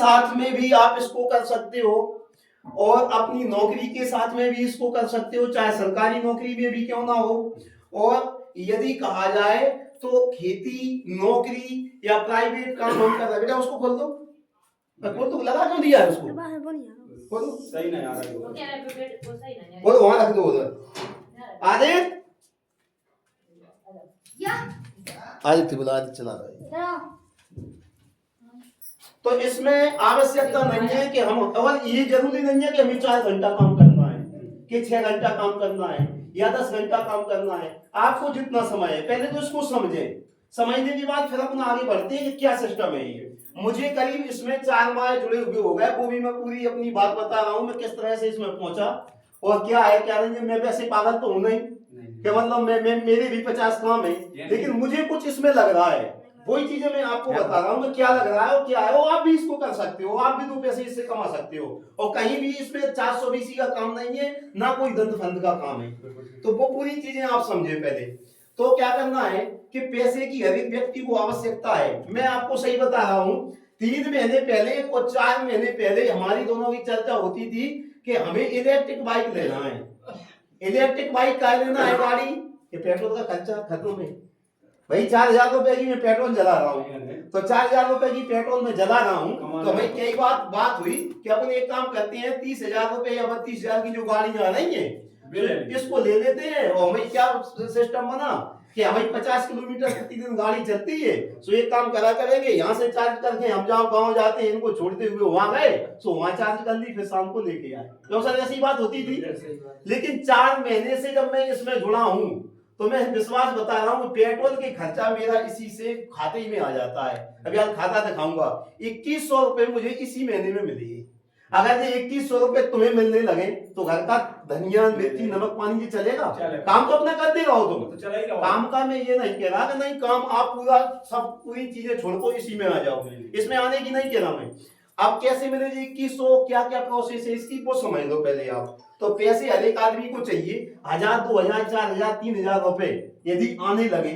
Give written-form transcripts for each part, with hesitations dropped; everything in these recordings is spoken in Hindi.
साथ में भी आप इसको कर सकते हो और अपनी नौकरी के साथ में भी इसको कर सकते हो, चाहे सरकारी नौकरी में भी क्यों ना हो। और यदि कहा जाए तो खेती, नौकरी या प्राइवेट काम हम कर रहे हैं। बेटा उसको खोल दो, खोल दो, लगा क्यों दिया है उसको, खोल दो, सही नहीं आ रहा है खोल, वहां रख दो उधर। आदित्य, आदित्य बुला, आदित्य चला रहा है। तो इसमें आवश्यकता नहीं है कि हम, और ये जरूरी नहीं है कि हमें 4 घंटा काम करना है कि 6 घंटा काम करना है या 10 घंटा काम करना है। आपको जितना समय है पहले तो इसको समझें, समझने के बाद फिर अपन आगे बढ़ते हैं कि क्या सिस्टम है ये। मुझे करीब इसमें 4 माह जुड़े हुए हो गए, वो भी मैं पूरी अपनी बात बता रहा हूँ मैं किस तरह से इसमें पहुंचा और क्या है क्या नहीं। मैं वैसे पागल तो हूं नहीं कि मतलब मैं मेरे भी 50 काम है, लेकिन मुझे कुछ इसमें लग रहा है, वही चीजें मैं आपको बता रहा हूँ कि क्या लग रहा है और क्या है। वो आप भी इसको कर सकते हो, आप भी 2 पैसे इससे कमा सकते हो। और कहीं भी इसमें 420 का काम नहीं है, ना कोई दंत फंद का काम है। तो वो पूरी चीजें आप समझे पहले। तो क्या करना है कि पैसे की हर एक व्यक्ति को आवश्यकता है। मैं आपको सही बता रहा हूँ, 3 महीने पहले और 4 महीने पहले हमारी दोनों की चर्चा होती थी कि हमें इलेक्ट्रिक बाइक लेना है। इलेक्ट्रिक बाइक का लेना है गाड़ी, ये पेट्रोल का खर्चा खत्म है भाई। 4000 रुपए की मैं पेट्रोल जला रहा हूँ, तो 4000 रुपए की पेट्रोल में जला रहा हूँ, तो भाई कई बात हुई कि अपन एक काम करते हैं, 30,000 रुपए या 32,000 की जो गाड़ियां आ रही है इसको ले लेते हैं। और भाई क्या सिस्टम बना कि हमारी 50 किलोमीटर प्रतिदिन गाड़ी चलती है, तो एक काम करा करेंगे, यहाँ से चार्ज करके हम जहाँ गाँव जाते हैं इनको छोड़ते हुए वहां गए, तो वहां चार्ज कर ली, फिर शाम को लेके आए। तो सर ऐसी बात होती थी। लेकिन 4 महीने से जब मैं इसमें जुड़ा हूं तो मैं विश्वास बता रहा हूं, पेट्रोल के खर्चा मेरा इसी से खाते में आ जाता है। अभी आज खाता दिखाऊंगा, 2100 रुपए मुझे इसी महीने में मिली है। अगर ये 2100 रुपए तुम्हें मिलने लगे तो घर का धनिया, मिर्ची, नमक, पानी जी चलेगा? काम तो अपना करते रहो तुम, तो चला ही रहो। काम का मैं ये नहीं कह रहा कि नहीं, काम आप पूरा सब पूरी चीजें छोड़ को इसी में आ जाओ, इसमें आने की नहीं कह रहा मैं। अब कैसे मिलेगी 2100, क्या क्या प्रोसेस है इसकी वो समझ लो पहले आप। तो पैसे हर एक आदमी को चाहिए, 1000, 2000, 4000, 3000 रुपए यदि आने लगे,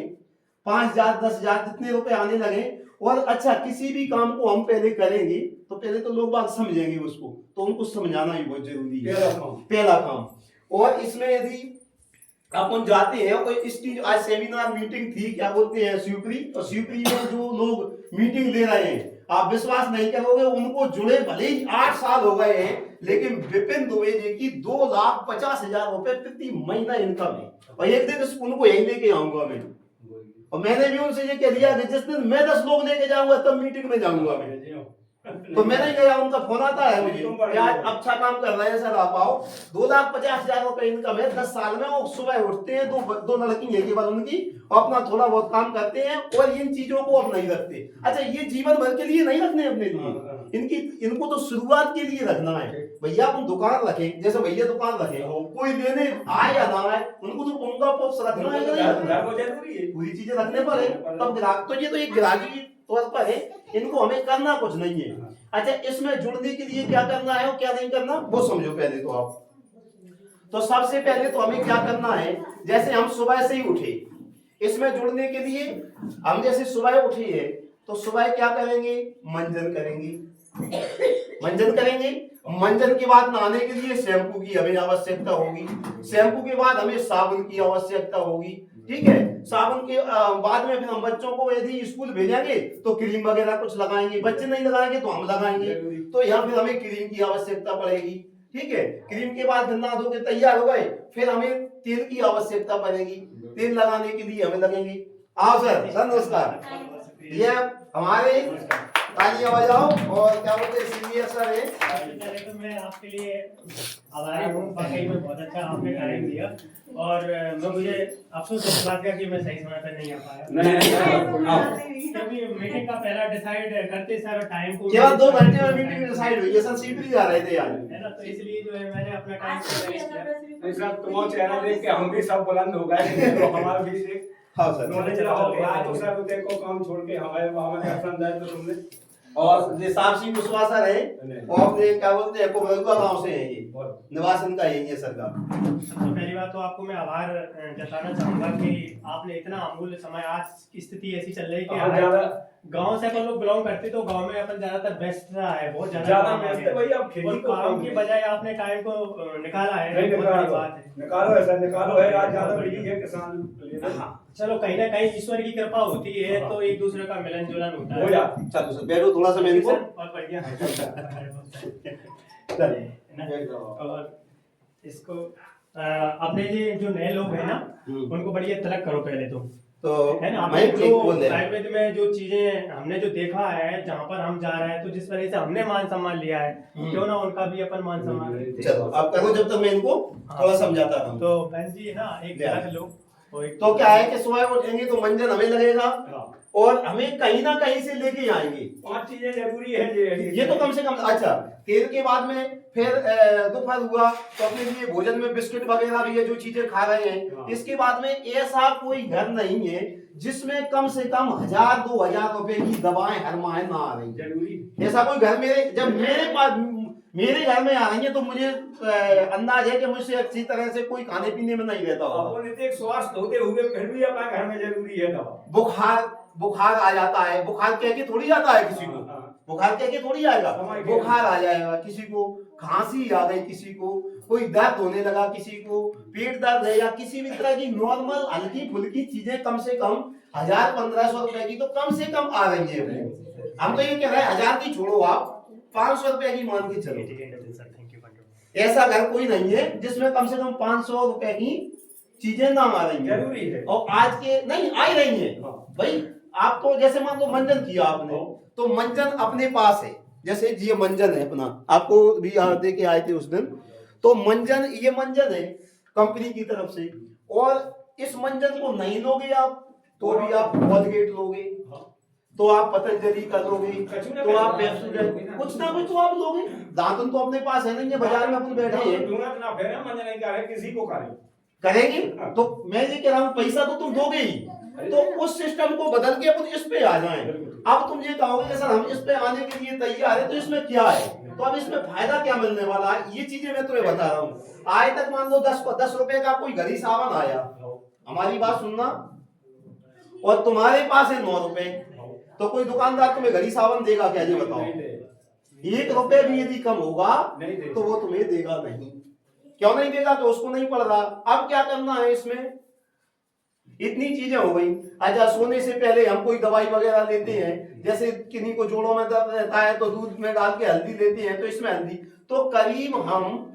5000, 10,000 जितने रुपए आने लगे, और अच्छा किसी भी काम को हम पहले करेंगे तो पहले तो लोग बात समझेंगे उसको, तो उनको समझाना ही बहुत जरूरी है, पहला काम। और इसमें यदि अपन जाते हैं कोई इसकी आज सेमिनार मीटिंग थी, क्या बोलते हैं शिवपुरी, और शिवपुरी में जो लोग मीटिंग ले रहे हैं, आप विश्वास नहीं करोगे, उनको जुड़े भले ही 8 साल हो गए हैं, लेकिन विपिन दुबे जी की 2,50,000 रुपए प्रति महीना इनकम है। और एक दिन उनको यही लेके आऊंगा मैं, और मैंने भी उनसे ये कह दिया कि जिस दिन मैं 10 लोग लेके जाऊंगा तब मीटिंग में जाऊंगा मैं। तो मैं नहीं गया, उनका फोन आता है मुझे, आज अच्छा काम कर रहे हैं सर आप आओ। 2,50,000 रुपए इनकम है 10 साल में। वो सुबह उठते हैं, दो लड़की है केवल उनकी, अपना थोड़ा बहुत काम करते हैं और इन चीजों को अब नहीं रखते। अच्छा ये जीवन भर के लिए नहीं रखने अपने लिए, इनको तो शुरुआत के लिए रखना है। भैया अपन दुकान रखें, जैसे भैया दुकान रखें, कोई लेने आए या ना आए, उनको तो पुंगा पॉप्स रखना है, पूरी चीजें रखने पर है तब ग्राहक। तो ये तो एक ग्राहकी तौर पर है, इनको हमें करना कुछ नहीं है। अच्छा इसमें जुड़ने के लिए क्या करना है और क्या नहीं करना वो समझो पहले तो आप। तो सबसे पहले तो हमें क्या करना है, जैसे हम सुबह से ही उठे, इसमें जुड़ने के लिए हम जैसे सुबह उठे हैं तो सुबह क्या करेंगे, मंजन करेंगे, मंजन करेंगे। मंजन के बाद नहाने के लिए शैम्पू की हमें आवश्यकता होगी, शैम्पू के बाद हमें साबुन की आवश्यकता होगी, ठीक है। साबुन के बाद में फिर हम बच्चों को यदि स्कूल भेजेंगे तो क्रीम वगैरह कुछ लगाएंगे, बच्चे नहीं लगाएंगे तो हम लगाएंगे, तो यहाँ फिर हमें क्रीम की आवश्यकता पड़ेगी, ठीक है। क्रीम के बाद फिर नहा धो के तैयार हो गए, फिर हमें तेल की आवश्यकता पड़ेगी, तेल लगाने के लिए हमें लगेंगे। आओ सर, सर नमस्कार, ये हमारे तालियां बजाओ। और क्या बोलते हैं सीनियर सर है। तो मैं आपके लिए आभारी हूँ, वाकई में बहुत अच्छा आपने टाइम दिया। और मैं मुझे अफसोस इस बात का कि मैं सही समय पर नहीं आ पाया, क्योंकि मीटिंग का पहला डिसाइड करते सर टाइम को केवल 2 घंटे में मीटिंग डिसाइड हुई है सर, सीपी जा रहे थे यार, है ना। तो इसलिए जो है मैंने अपना टाइम नहीं सर, तुम्हारा चेहरा देख के हम भी सब बुलंद हो गए, तो हमारा भी एक हाँ सर नॉलेज हो गया। तो सर देखो काम छोड़ के हमारे हमारे पसंद है तो तुमने और ये साहब सिंह कुशवाहा सर है और अपने क्या बोलते हैं कोबरगुआ गांव से है ये, निवास इनका यही है सर का। सबसे पहली बात तो आपको मैं आभार जताना चाहूंगा कि आपने इतना अमूल्य समय, आज की स्थिति ऐसी चल रही है कि हमारे गांव से अपन लोग बिलोंग करते तो गांव में अपन ज्यादातर व्यस्त रहा है, बहुत ज्यादा व्यस्त है भाई। अब खेती को काम की बजाय आपने टाइम को निकाला है, बहुत बड़ी बात है। निकालो ऐसा निकालो है, आज ज्यादा बिजी है किसान। चलो कहीं ना कहीं ईश्वर की कृपा होती है तो एक दूसरे का मिलन जुलन होता है। हो जा चलो सर बैठो थोड़ा सा मेरे को। बहुत बढ़िया और इसको अपने ये जो नए लोग हैं ना उनको बढ़िया तलक करो पहले तो है ना। मैं जो आयुर्वेद में जो चीजें हमने जो देखा है, जहाँ पर हम जा रहे हैं, तो जिस वजह से हमने मान सम्मान लिया है, क्यों ना उनका भी अपन मान सम्मान। चलो आप करो जब तक मैं इनको थोड़ा समझाता हूँ। तो बहन जी ना एक तरह लोग तो क्या है कि सुबह उठेंगे तो मंजन हमें लगेगा और हमें कहीं ना कहीं से लेके आएंगे। 5 चीजें जरूरी है ये तो कम से कम। अच्छा, तेल के बाद में फिर दोपहर हुआ तो अपने लिए भोजन में बिस्किट वगैरह भी है जो चीजें खा रहे हैं। इसके बाद में ऐसा कोई घर नहीं है जिसमें कम से कम 1000-2000 रुपए की दवाएं हर माह ना आ रही। जरूरी ऐसा कोई घर मेरे घर में आ रही है तो मुझे अंदाज है कि मुझसे अच्छी तरह से कोई खाने पीने में नहीं रहता होगा। स्वास्थ्य होते हुए फिर भी अपना घर में जरूरी है दवा। बुखार आ जाता है, बुखार कह के थोड़ी आता है किसी को, बुखार कह के थोड़ी आएगा, बुखार आ जाएगा किसी को, खांसी आ गई किसी को, कोई दर्द होने लगा किसी को, पेट दर्द है या किसी भी तरह की नॉर्मल हल्की फुल्की चीजें कम से कम 1000-1500 रुपए की तो कम से कम आ रही है। हम तो ये कह रहे हैं 1000 की छोड़ो, आप 500 रुपए की मान के चलो। ऐसा घर कोई नहीं है जिसमें कम से कम 500 रुपए की चीजें ना आ रही है। जरूरी है और आज के नहीं आ रही है भाई। आपको जैसे मान लो मंजन किया आपने तो मंजन अपने पास है, जैसे ये मंजन है अपना, आपको भी दे के आए थे उस दिन। तो मंजन, ये मंजन है कंपनी की तरफ से, और इस मंजन को नहीं लोगे आप तो भी आप कोलगेट लोगे, तो आप पतंजलि का लोगे, तो आप कुछ ना कुछ तो आप लोगे। दांतन तो अपने पास है नहीं है, बाजार में अपन बैठे हैं किसी को करेंगे। तो मैं ये कह रहा हूँ पैसा तो तुम दोगे ही, तो उस सिस्टम को बदल के अपन इस पे आ जाएं। अब तुम ये कहोगे कि सर हम इस पे आने के लिए तैयार है, तो इसमें क्या है, तो अब इसमें फायदा क्या मिलने वाला है, ये चीजें मैं तुम्हें बता रहा हूँ। आज तक मान लो 10 रुपए का कोई घड़ी सावन आया, हमारी बात सुनना, और तुम्हारे पास है 9 रुपए, तो कोई दुकानदार तुम्हें घड़ी सावन देगा क्या, ये बताओ। 1 रुपए भी यदि कम होगा तो वो तुम्हें देगा नहीं। क्यों नहीं देगा, तो उसको नहीं पड़ रहा। अब क्या करना है, इसमें इतनी चीजें हो गई। अच्छा, सोने से पहले हम कोई दवाई वगैरह लेते हैं, जैसे किन्हीं को जोड़ों में दर्द रहता है तो दूध में डाल के हल्दी लेते हैं, तो इसमें हल्दी तो करीब हम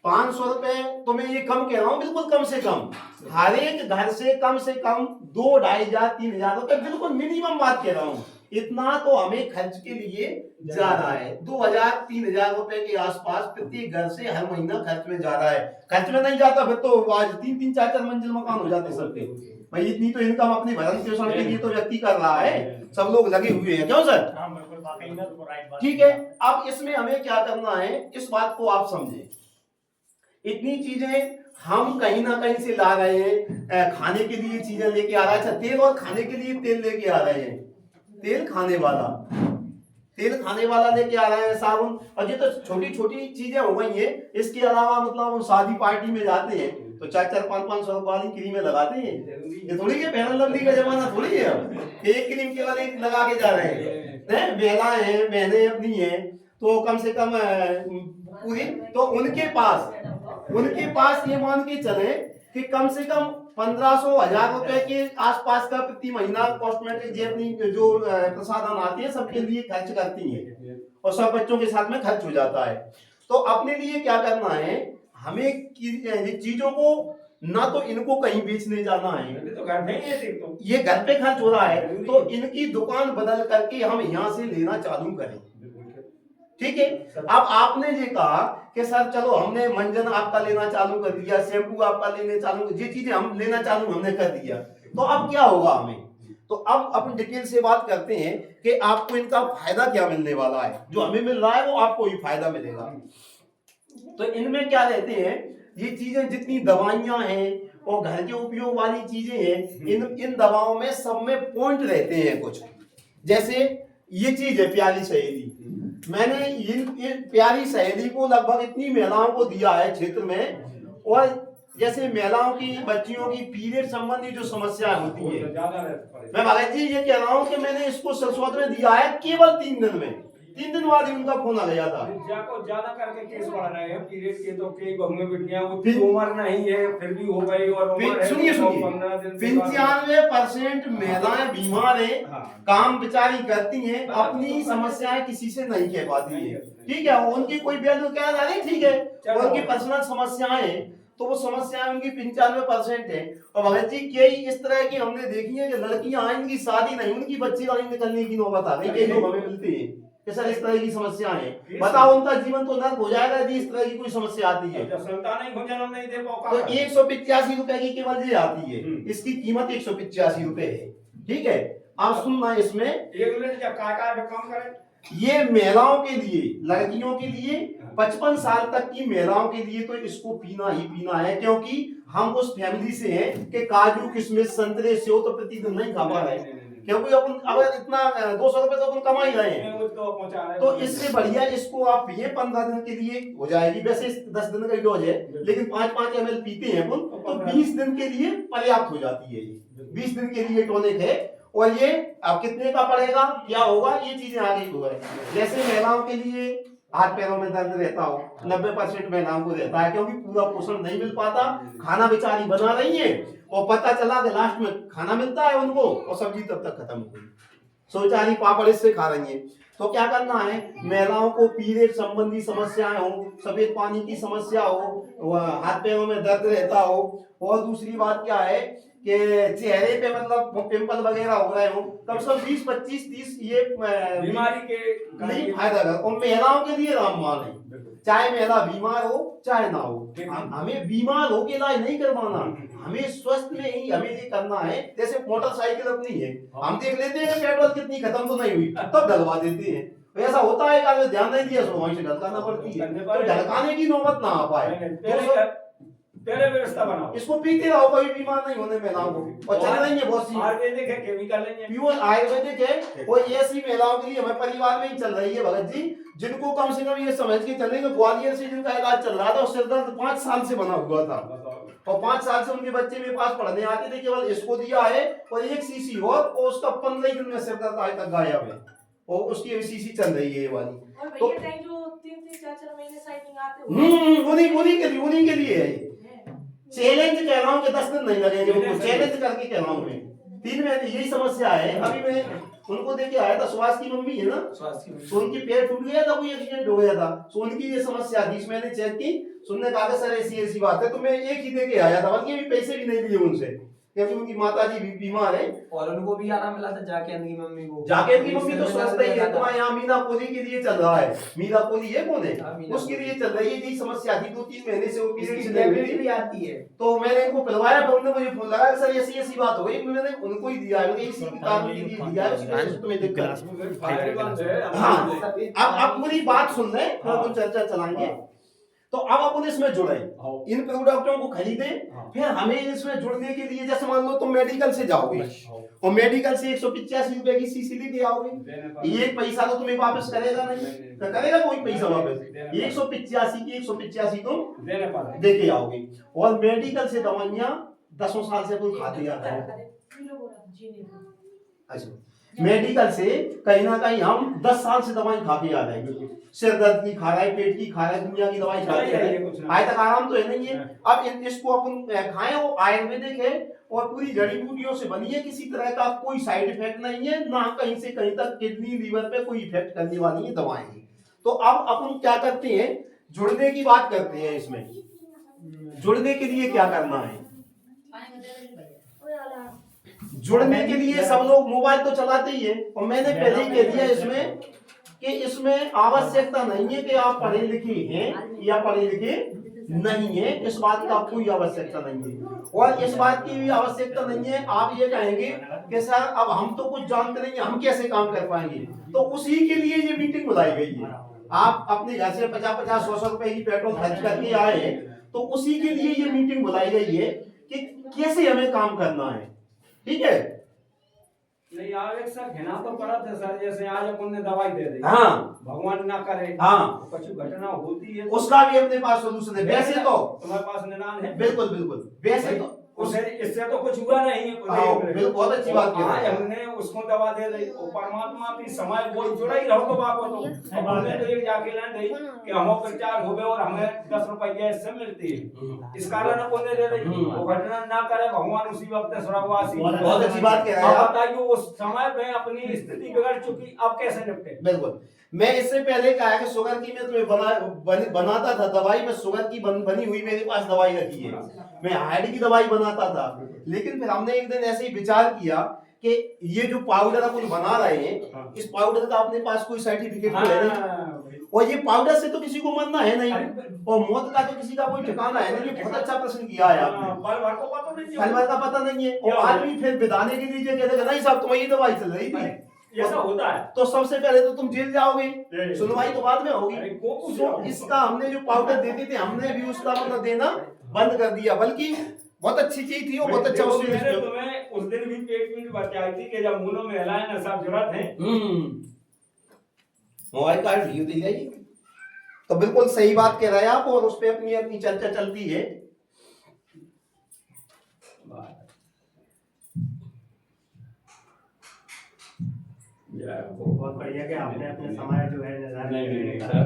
500 रुपए, तो मैं ये कम कह रहा हूँ, बिल्कुल कम से कम हर एक घर से कम 2-2,500-3,000 रुपए, बिल्कुल मिनिमम बात कह रहा हूँ, इतना तो हमें खर्च के लिए जा रहा है। 2,000-3,000 रुपए के आसपास प्रत्येक घर से हर महीना खर्च में जा रहा है। खर्च में नहीं जाता फिर तो आज 3-3, 4-4 मंजिल मकान हो जाते सबके भाई। इतनी तो इनकम अपने भरण पोषण के लिए तो व्यक्ति कर रहा है, सब लोग लगे हुए हैं, क्यों सर? ठीक है, अब इसमें हमें क्या करना है, इस बात को आप समझे। इतनी चीजें हम कहीं ना कहीं से ला रहे हैं, खाने के लिए चीजें लेके आ रहा है। अच्छा, तेल और खाने के लिए तेल लेके आ रहे हैं, तेल खाने वाला लेके आ रहे हैं, साबुन, और ये तो छोटी छोटी चीजें हो गई हैं। इसके अलावा मतलब हम शादी पार्टी में जाते हैं तो 4-4-5-5 सौ वाली क्रीमें लगाते हैं। ये थोड़ी है फेयर लवली का जमाना थोड़ी है, एक क्रीम केवल एक लगा के जा रहे हैं। महिलाएं हैं, बहनें अपनी हैं, तो कम से कम पूरी, तो उनके पास ये मान के चले कि कम से कम 1500-1000 रुपए के आसपास का प्रति महीना कॉस्मेटिक जो प्रसाधन आती है सबके लिए खर्च करती है, और सब बच्चों के साथ में खर्च हो जाता है। तो अपने लिए क्या करना है, हमें चीजों को ना तो इनको कहीं बेचने जाना है, तो घर में ये घर पे खर्च हो रहा है, तो इनकी दुकान बदल करके हम यहाँ से लेना चालू करें। ठीक है, अब आपने ये कहा कि सर चलो हमने मंजन आपका लेना चालू कर दिया, शैम्पू आपका लेने चालू, ये चीजें हम लेना चालू हमने कर दिया, तो अब क्या होगा हमें, तो अब अपन डिटेल से बात करते हैं कि आपको इनका फायदा क्या मिलने वाला है। जो हमें मिल रहा है वो आपको ही फायदा मिलेगा। तो इनमें क्या रहते हैं, ये चीजें जितनी दवाइयां हैं और घर के उपयोग वाली चीजें हैं, इन दवाओं में सब में पॉइंट रहते हैं कुछ, जैसे ये चीज है प्यारी सहेली। मैंने इन प्यारी सहेली को लगभग इतनी महिलाओं को दिया है क्षेत्र में। और जैसे महिलाओं की, बच्चियों की पीरियड संबंधी जो समस्याएं होती है, मैं भगत जी ये कह रहा हूँ कि मैंने इसको सरस्वत में दिया है केवल 3 दिन में। 3 दिन बाद ही उनका फोन आ गया था। ज्यादा करके केस बढ़ रहे हैं पीरियड के, तो कई बहुएं बिटियां उतनी उम्र नहीं है फिर भी हो गई, और सुनिए 95% महिलाएं बीमार है, काम बेचारी करती हैं, अपनी समस्याएं किसी से नहीं कह पाती है। ठीक है, उनकी कोई वैल्यू कह रहा नहीं, ठीक है, उनकी पर्सनल समस्याएं, तो वो समस्याएं उनकी 95% है। और भगत जी कई इस तरह की हमने देखी है कि लड़कियां इनकी शादी नहीं, उनकी बच्ची वाली निकलने की नौबत आ गई। कई लोग हमें मिलते हैं कि सर इस तरह की समस्या है, बताओ उनका जीवन तो नर्क हो जाएगा यदि इस तरह की कोई समस्या आती है। तो 185 रुपए की केवल ये आती है, इसकी कीमत 185 रुपए है। ठीक है, आप सुनना इसमें 1 मिनट क्या काम करें। ये महिलाओं के लिए, लड़कियों के लिए 55 साल तक की महिलाओं के लिए तो इसको पीना ही पीना है, क्योंकि हम उस फैमिली से हैं कि काजू किशमिश संतरे सेव तो प्रतिदिन नहीं खा पा रहे, क्योंकि अपन अगर इतना 200 रुपए तो अपन कमा ही रहे हैं। तो इससे बढ़िया इसको आप पिए, 15 दिन के लिए हो जाएगी। वैसे 10 दिन का डोज है, लेकिन 5-5 ml पीते हैं अपन तो 20 दिन के लिए पर्याप्त हो जाती है। ये 20 दिन के लिए टॉनिक है। और ये अब कितने का पड़ेगा, क्या होगा, ये चीजें आगे हुआ है। जैसे महिलाओं के लिए हाथ पैरों में दर्द रहता हो, 90% महिलाओं को रहता है, क्योंकि पूरा पोषण नहीं मिल पाता, खाना बेचारी बना रही है और पता चला कि लास्ट में खाना मिलता है उनको और सब्जी तब तक खत्म हो गई, सोचारी पापड़ इससे खा रही है। तो क्या करना है, महिलाओं को पीरियड संबंधी समस्याएं हो, सफेद पानी की समस्या हो, हाथ पैरों में दर्द रहता हो, और दूसरी बात क्या है कि चेहरे पे मतलब पिंपल वगैरह हो रहे हो, कम से कम 20, 25, 30 ये बीमारी के नहीं फायदा कर। और महिलाओं के लिए रामबाण है, चाहे महिला बीमार हो चाहे ना हो, हमें बीमार हो के इलाज नहीं करवाना, हमें स्वस्थ में ही हमें ये करना है। जैसे मोटरसाइकिल अपनी है, हम देख लेते हैं पेट्रोल कितनी खत्म तो नहीं हुई, तब डलवा देते हैं। ऐसा होता है कि ध्यान नहीं दिया तो वहीं से ढलकाना पड़ती है, तो ढलकाने की नौबत ना आ पाए। पहले व्यवस्था बनाओ, इसको पीते रहो, कोई बीमार नहीं होने महिलाओं को। और चल रही है बहुत सी आयुर्वेदिक है, केमिकल नहीं है, प्योर आयुर्वेदिक है। और ऐसी महिलाओं के लिए हमारे परिवार में ही चल रही है भगत जी, जिनको कम से कम ये समझ के चले कि ग्वालियर से जिनका इलाज चल रहा था, और सिर दर्द 5 साल से बना हुआ था, और 5 साल से उनके बच्चे मेरे पास पढ़ने आते थे, केवल इसको दिया है और 1 सीसी और उसका 15 दिन में सिर दर्द आज तक गायब है, और उसकी सीसी चल रही है ये वाली। तो 3-4 महीने साइकिलिंग आते हो, उन्हीं के लिए है। चैलेंज कह रहा हूँ कि 10 दिन नहीं लगेंगे उनको, चैलेंज करके कह रहा हूँ मैं। 3 महीने यही समस्या है। अभी मैं उनको देखे आया था, सुभाष की मम्मी है ना, तो उनकी पैर टूट गया था, कोई एक्सीडेंट हो गया था, तो उनकी ये समस्या थी। मैंने चेक की, सुनने कहा सर ऐसी बात है, तो मैं एक ही देके आया था, बल्कि अभी पैसे भी नहीं लिए उनसे, क्योंकि उनकी माताजी भी बीमार है। और उनको भी आराम मिला था, जाके की मम्मी को, जाके की मम्मी तो स्वस्थ ही है। तुम्हारे यहाँ मीना कोहली के लिए चल रहा है, मीना कोहली है कौन है, उसके लिए चल रही है। यही समस्या थी, 2-3 महीने से वो पीरियड भी आती है। तो मैंने इनको पिलवाया, तो उन्होंने मुझे फोन लगाया, सर ऐसी बात हो गई, मैंने उनको ही दिया है, इसी कारण के लिए दिया है, उसकी वजह से तुम्हें दिक्कत। हाँ, अब पूरी बात सुन रहे, फिर चर्चा चलाएंगे। तो अब अपन इसमें जुड़े, इन प्रोडक्टों को खरीदे, फिर हमें इसमें जुड़ने के लिए, जैसे मान लो तुम मेडिकल से जाओगे और मेडिकल से 185 रुपए की सीसी लेके आओगे, ये पैसा तो तुम्हें वापस करेगा नहीं, तो करेगा कोई पैसा वापस? 185 की 185 तुम दे के आओगे। और मेडिकल से दवाइयां 10 साल से तुम खाते आ रहे हो। अच्छा, मेडिकल से कहीं ना कहीं हम 10 साल से दवाई खा के आ रहे हैं, सिर दर्द की खा रहा है, पेट की खा रहा है, दुनिया की दवाई खाते हैं, आज तक आराम तो है नहीं है। अब इसको अपन खाएं, वो आयुर्वेदिक है और पूरी जड़ी बूटियों से बनी है, किसी तरह का कोई साइड इफेक्ट नहीं है, ना कहीं से कहीं तक किडनी लीवर पे कोई इफेक्ट करने वाली है दवाएं। तो अब अपन क्या करते हैं, जुड़ने की बात करते हैं। इसमें जुड़ने के लिए क्या करना है? जुड़ने के लिए सब लोग मोबाइल तो चलाते ही है, और मैंने पहले ही कह दिया इसमें कि इसमें आवश्यकता नहीं है कि आप पढ़े लिखे हैं या पढ़े लिखे नहीं है, इस बात का कोई आवश्यकता नहीं है। और इस बात की भी आवश्यकता नहीं है, आप ये कहेंगे कि सर अब हम तो कुछ जानते नहीं, हम कैसे काम कर पाएंगे, तो उसी के लिए ये मीटिंग बुलाई गई है। आप अपने घर से 50-50, 100-100 रुपए की पेट्रोल खर्च करके आए, तो उसी के लिए ये मीटिंग बुलाई गई है कि कैसे हमें काम करना है। ठीक है, नहीं आगे सर कहना तो पड़ा था सर, जैसे आज अपन ने दवाई दे दी, हाँ भगवान ना करे, हाँ कुछ घटना होती है उसका भी अपने पास सोल्यूशन है। वैसे तो तुम्हारे पास निदान है, बिल्कुल बिल्कुल, वैसे तो उसे इससे तो कुछ हुआ नहीं। बिल्कुल बहुत अच्छी बात कह आज रहे हैं। हमने उसको दवा दे दी, वो परमात्मा की समय बोल जुड़ा ही रहो तो बाप हो, तो हमने तो एक जाके ना दी कि हम प्रचार हो गए और हमें 10 रुपया इससे मिलती है, इस कारण अपन ने दे दी। वो घटना ना करे भगवान उसी वक्त स्वर्गवासी। बहुत अच्छी बात कह रहे हैं अब आप। बताइए उस समय में अपनी स्थिति बिगड़ चुकी, अब कैसे निपटे। बिल्कुल, मैं इससे पहले कहा है कि शुगर की मैं तुम्हें बनाता था दवाई, में शुगर की बनी हुई मेरे पास दवाई रखी है, मैं हार्ट की दवाई बनाता था। लेकिन फिर हमने एक दिन ऐसे ही विचार किया कि ये जो पाउडर अपन बना रहे हैं, इस पाउडर का अपने पास कोई सर्टिफिकेट तो है नहीं, और ये पाउडर से तो किसी को मरना है नहीं, और मौत का तो किसी का कोई ठिकाना है नहीं। ये बहुत अच्छा प्रश्न किया है आपने। पल भर को पता नहीं पल भर का पता नहीं है, और आदमी फिर बिताने के लिए कहते हैं नहीं साहब तुम्हारी दवाई चल रही थी, ऐसा होता है। तो सबसे पहले तो तुम जेल जाओगे, सुनवाई तो बाद में होगी। अरे को पूछ तो इसका हमने जो पाउडर देते थे हमने भी उसका मतलब देना बंद कर दिया, बल्कि बहुत अच्छी चीज थी वो, बहुत अच्छा उसमें मैंने तुम्हें उस दिन भी पेट पीट बताई थी कि जब मुंह में हिलाए ना सब जरूरत है। मोबाइल कार्ड भी दे जाइए, तो बिल्कुल सही बात कह रहे हैं आप, और उस पे अपनी अपनी चर्चा चलती है। बहुत बढ़िया कि आपने अपने समय जो है नज़ारे नहीं सर,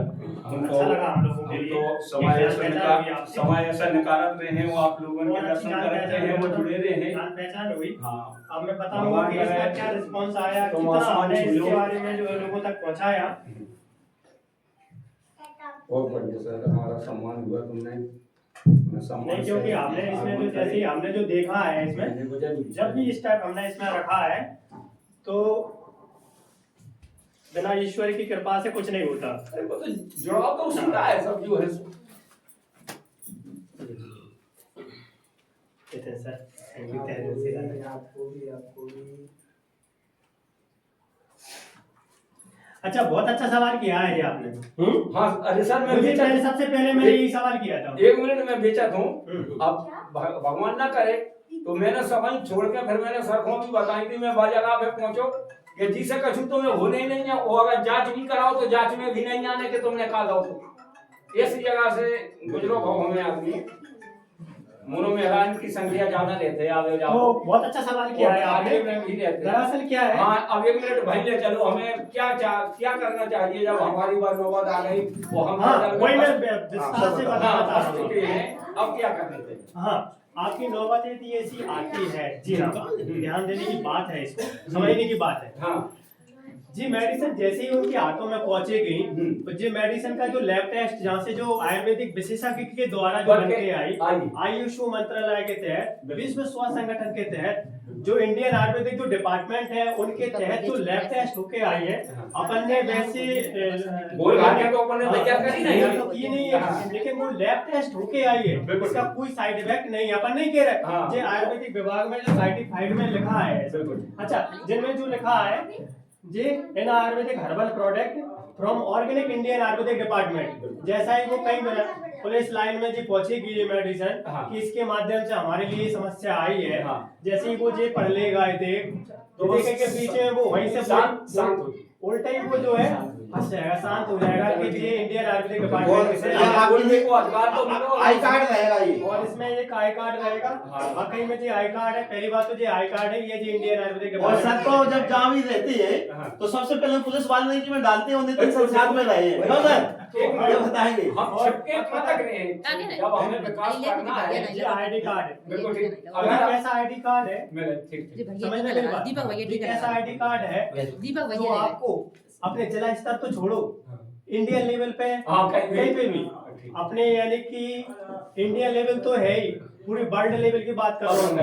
हम अच्छा लगा हम लोगों के लिए। तो समय ऐसा निकाल रहे हैं, वो आप लोगों के दर्शन करते हैं, वो जुड़े रहे हैं। जान पहचान हुई। हाँ अब मैं बताऊंगा कि इसका क्या रिस्पांस आया, कितना हमने इसके बारे में जो है लोगों तक पहुंचाया। बहुत बढ़िया सर, हमारा सम्मान हुआ तुमने। नहीं क्योंकि हमने इसमें जो जैसे ही हमने जो देखा है इसमें, जब भी इस टाइप हमने इसमें रखा है तो बिना ईश्वर की कृपा से कुछ नहीं होता। अरे वो तो जुड़ाव तो उसी का है सब जो है। सर थैंक यू तहे दिल से। आपको भी अच्छा, बहुत अच्छा सवाल किया है ये आपने। हाँ अरे सर मैं मुझे पहले सबसे पहले मैंने यही सवाल किया था। 1 मिनट में बेचा था। अब भगवान ना करे तो मैंने सवाल छोड़ के फिर मैंने सर को भी बताई थी, मैं जगह पे पहुंचो कि जी से कछु तुम्हें होने ही नहीं है, और अगर जांच भी कराओ तो जांच में भी नहीं आने के तुमने कहा दो। इस जगह से गुजरो भाव हमें आदमी मुनो में हैरान की संख्या ज्यादा रहते हैं। आगे जाओ तो बहुत अच्छा सवाल किया है आपने। आगे में भी रहते हैं। दरअसल क्या है, हाँ अब 1 मिनट भाई ले चलो, हमें क्या करना चाहिए जब हमारी बार नौबत आ गई वो हम वही मैं विस्तार से बताना चाह रहा हूँ। अब क्या करना चाहिए। हाँ, आपकी नौबत यदि ऐसी आती है, जी हाँ, ध्यान देने की बात है, इसको समझने की बात है। हाँ जी मेडिसिन जैसे ही उनके हाथों में पहुंचेगी, तो जी मेडिसिन का जो लैब टेस्ट जहाँ से जो आयुर्वेदिक विशेषज्ञ के द्वारा जो बन के आई, आयुष मंत्रालय के तहत, विश्व स्वास्थ्य संगठन के तहत, जो इंडियन आयुर्वेदिक जो डिपार्टमेंट है उनके तहत जो लैब टेस्ट होके आई है, अपन ने वैसे बोल भाग्य तो अपन ने तैयार करी नहीं तो की नहीं है, लेकिन वो लैब टेस्ट होके आई है, इसका कोई साइड इफेक्ट नहीं है। अपन नहीं कह रहे जो आयुर्वेदिक विभाग में जो सर्टिफाइड में लिखा है। अच्छा, जिनमें जो लिखा है जी इन Ayurvedic herbal product from organic Indian Ayurvedic department, जैसा ही वो कई पुलिस लाइन में जी पहुंचेगी ये मेडिसिन कि इसके माध्यम से हमारे लिए समस्या आई है, जैसे ही वो जी पढ़ ले गए थे तो के पीछे वो वहीं से शांत उल्टा ही वो जो है हंस जाएगा, शांत हो जाएगा कि ये इंडियन आयुर्वेदिक डिपार्टमेंट से आई कार्ड रहेगा ये, और इसमें एक आई कार्ड रहेगा। वाकई में जी आई कार्ड है, पहली बात तो जी आई कार्ड है, ये जी इंडियन आयुर्वेदिक और डिपार्टमेंट। सर तो जब जहाँ भी रहती है तो सबसे पहले पुलिस वाले नहीं कि मैं डालते होंगे तो सब साथ में रहे हैं, ये बताएंगे। हम सबके पटक रहे हैं जब हमें विकास करना है। ये आईडी कार्ड है, बिल्कुल ठीक। अगर कैसा आईडी कार्ड है, मेरे ठीक ठीक समझने मेरी बात, दीपक भैया ठीक है, कैसा आईडी कार्ड है दीपक जो भैया आपको अपने जिला स्तर तो छोड़ो, इंडियन लेवल पे कहीं पे भी अपने यानी कि इंडियन लेवल तो है ही, पूरी वर्ल्ड लेवल की बात कर रहा हूँ।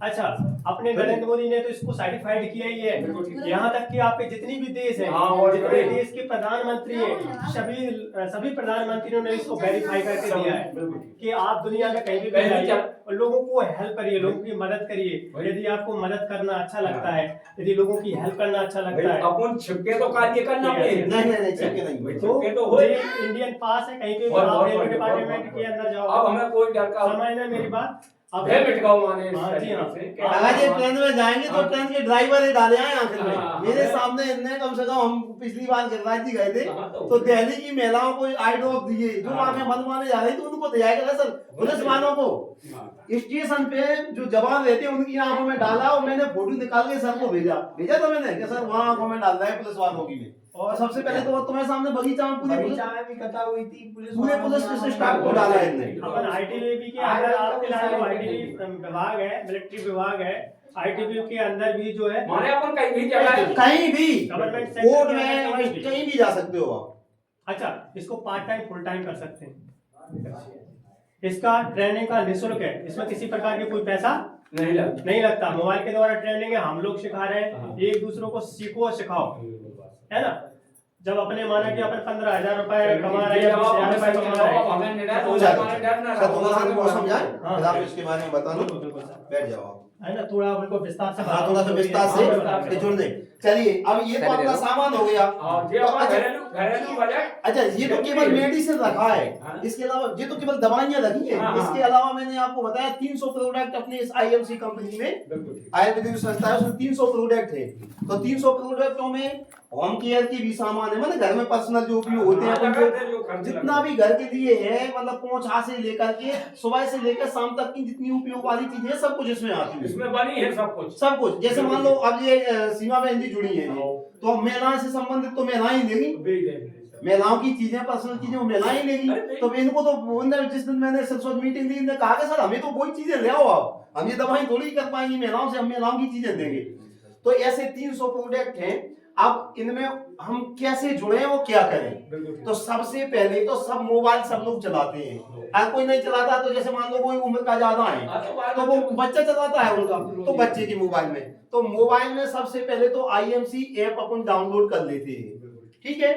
अच्छा, अपने नरेंद्र मोदी ने तो इसको सर्टिफाइड किया ही है, यहाँ तक कि आपके जितनी भी देश है, जितने देश के प्रधानमंत्री है, सभी प्रधानमंत्रियों ने इसको वेरीफाई करके दिया है कि आप दुनिया में कहीं भी जाइए और लोगों को हेल्प करिए, लोगों की मदद करिए। यदि आपको मदद करना अच्छा लगता है, यदि लोगों की हेल्प करना अच्छा लगता है, अपन छिपके तो कार्य करना नहीं छिपके नहीं, तो इंडियन पास है, कहीं पे भी आप रेलवे डिपार्टमेंट के अंदर जाओ। अब हमें कोई डर का समझना मेरी बात, अब भय मिटकाओ माने हाँ, जी हाँ। अगर ये ट्रेन में जाएंगे तो ट्रेन के ड्राइवर ही डाले आए आखिर हाँ, में। मेरे हाँ। सामने इनने कम से कम, हम पिछली बार गिरिराज जी गए थे हाँ, तो दिल्ली की महिलाओं को आई ड्रॉप दिए, जो हाँ। वहां पे मनमाने जा रही थी उनको दिया गया सर, पुलिस वालों को। स्टेशन पे जो जवान रहते हैं उनकी आंखों में डाला और मैंने फोटो निकाल के सर को भेजा तो मैंने कि सर वहां आंखों में डाल रहा है पुलिस वालों की में। और सबसे पहले तो वो तुम्हारे सामने बगीचा में पूरी बगीचा में भी कथा हुई थी, पूरे पुलिस स्टाफ को डाला है इनने। अपन आईटीबीपी के अंदर आपके लाल जो आईटीबी विभाग है, मिलिट्री विभाग है, आईटीबी के अंदर भी जो है माने अपन कहीं भी जगह है। कहीं भी गवर्नमेंट सेक्टर कोर्ट के अंदर में कहीं भी जा सकते हो आप। अच्छा, इसको पार्ट टाइम फुल टाइम कर सकते हैं। इसका ट्रेनिंग का निःशुल्क है, इसमें किसी प्रकार की कोई पैसा नहीं लगता। मोबाइल के द्वारा ट्रेनिंग है, हम लोग सिखा रहे हैं, एक दूसरों को सीखो और सिखाओ, है ना। जब अपने माना कि अपन 15,000 रुपए कमा रहे हैं, 20,000 रुपए कमा रहे हैं, हमें निराश तो हो जा- जाए, डर ना सर थोड़ा सा इनको समझाएं, हाँ। फिर आप इसके बारे में बता दो, बिल्कुल सर, बैठ जाओ आप। है ना, थोड़ा उनको विस्तार से हाँ थोड़ा सा विस्तार से जुड़ दे। चलिए अब ये तो आपका सामान हो गया। और ये अपना घरेलू बजट। अच्छा ये तो केवल मेडिसिन रखा है, हाँ। इसके अलावा ये तो केवल दवाइयां रखी हैं। हाँ, हाँ। इसके अलावा मैंने आपको बताया 300 प्रोडक्ट अपने इस आईएमसी कंपनी में, आयुर्वेदिक संस्था है, उसमें 300 प्रोडक्ट है। तो 300 प्रोडक्टों में होम केयर की भी सामान है, मतलब घर में पर्सनल जो उपयोग होते हैं अपन जो जितना भी घर के लिए है, मतलब पोंछा से लेकर के सुबह से लेकर शाम तक की जितनी उपयोग वाली चीजें हैं सब कुछ इसमें आती है। इसमें बनी है सब कुछ। सब कुछ जैसे मान लो अब ये सीमा बहन जी जुड़ी है, तो महिलाओं से संबंधित तो महिलाएं ही लेगी, महिलाओं की चीजें पर्सनल चीजें वो महिलाएं ही लेगी। तो इनको तो उन्होंने जिस दिन मैंने सरस्वती मीटिंग दी, इन्होंने कहा कि सर हमें तो वही चीजें ले आओ, आप हम ये दवाई थोड़ी कर पाएंगे महिलाओं से, हम महिलाओं की चीजें देंगे। तो ऐसे 300 प्रोडक्ट हैं। अब इनमें हम कैसे जुड़े वो क्या करें? तो सबसे पहले तो सब मोबाइल सब लोग चलाते हैं, अगर कोई नहीं चलाता तो जैसे मान लो कोई उम्र का ज्यादा है तो वो बच्चा चलाता है उनका, तो बच्चे की मोबाइल में, तो मोबाइल में सबसे पहले तो आईएमसी ऐप अपन डाउनलोड कर लेते हैं। ठीक है,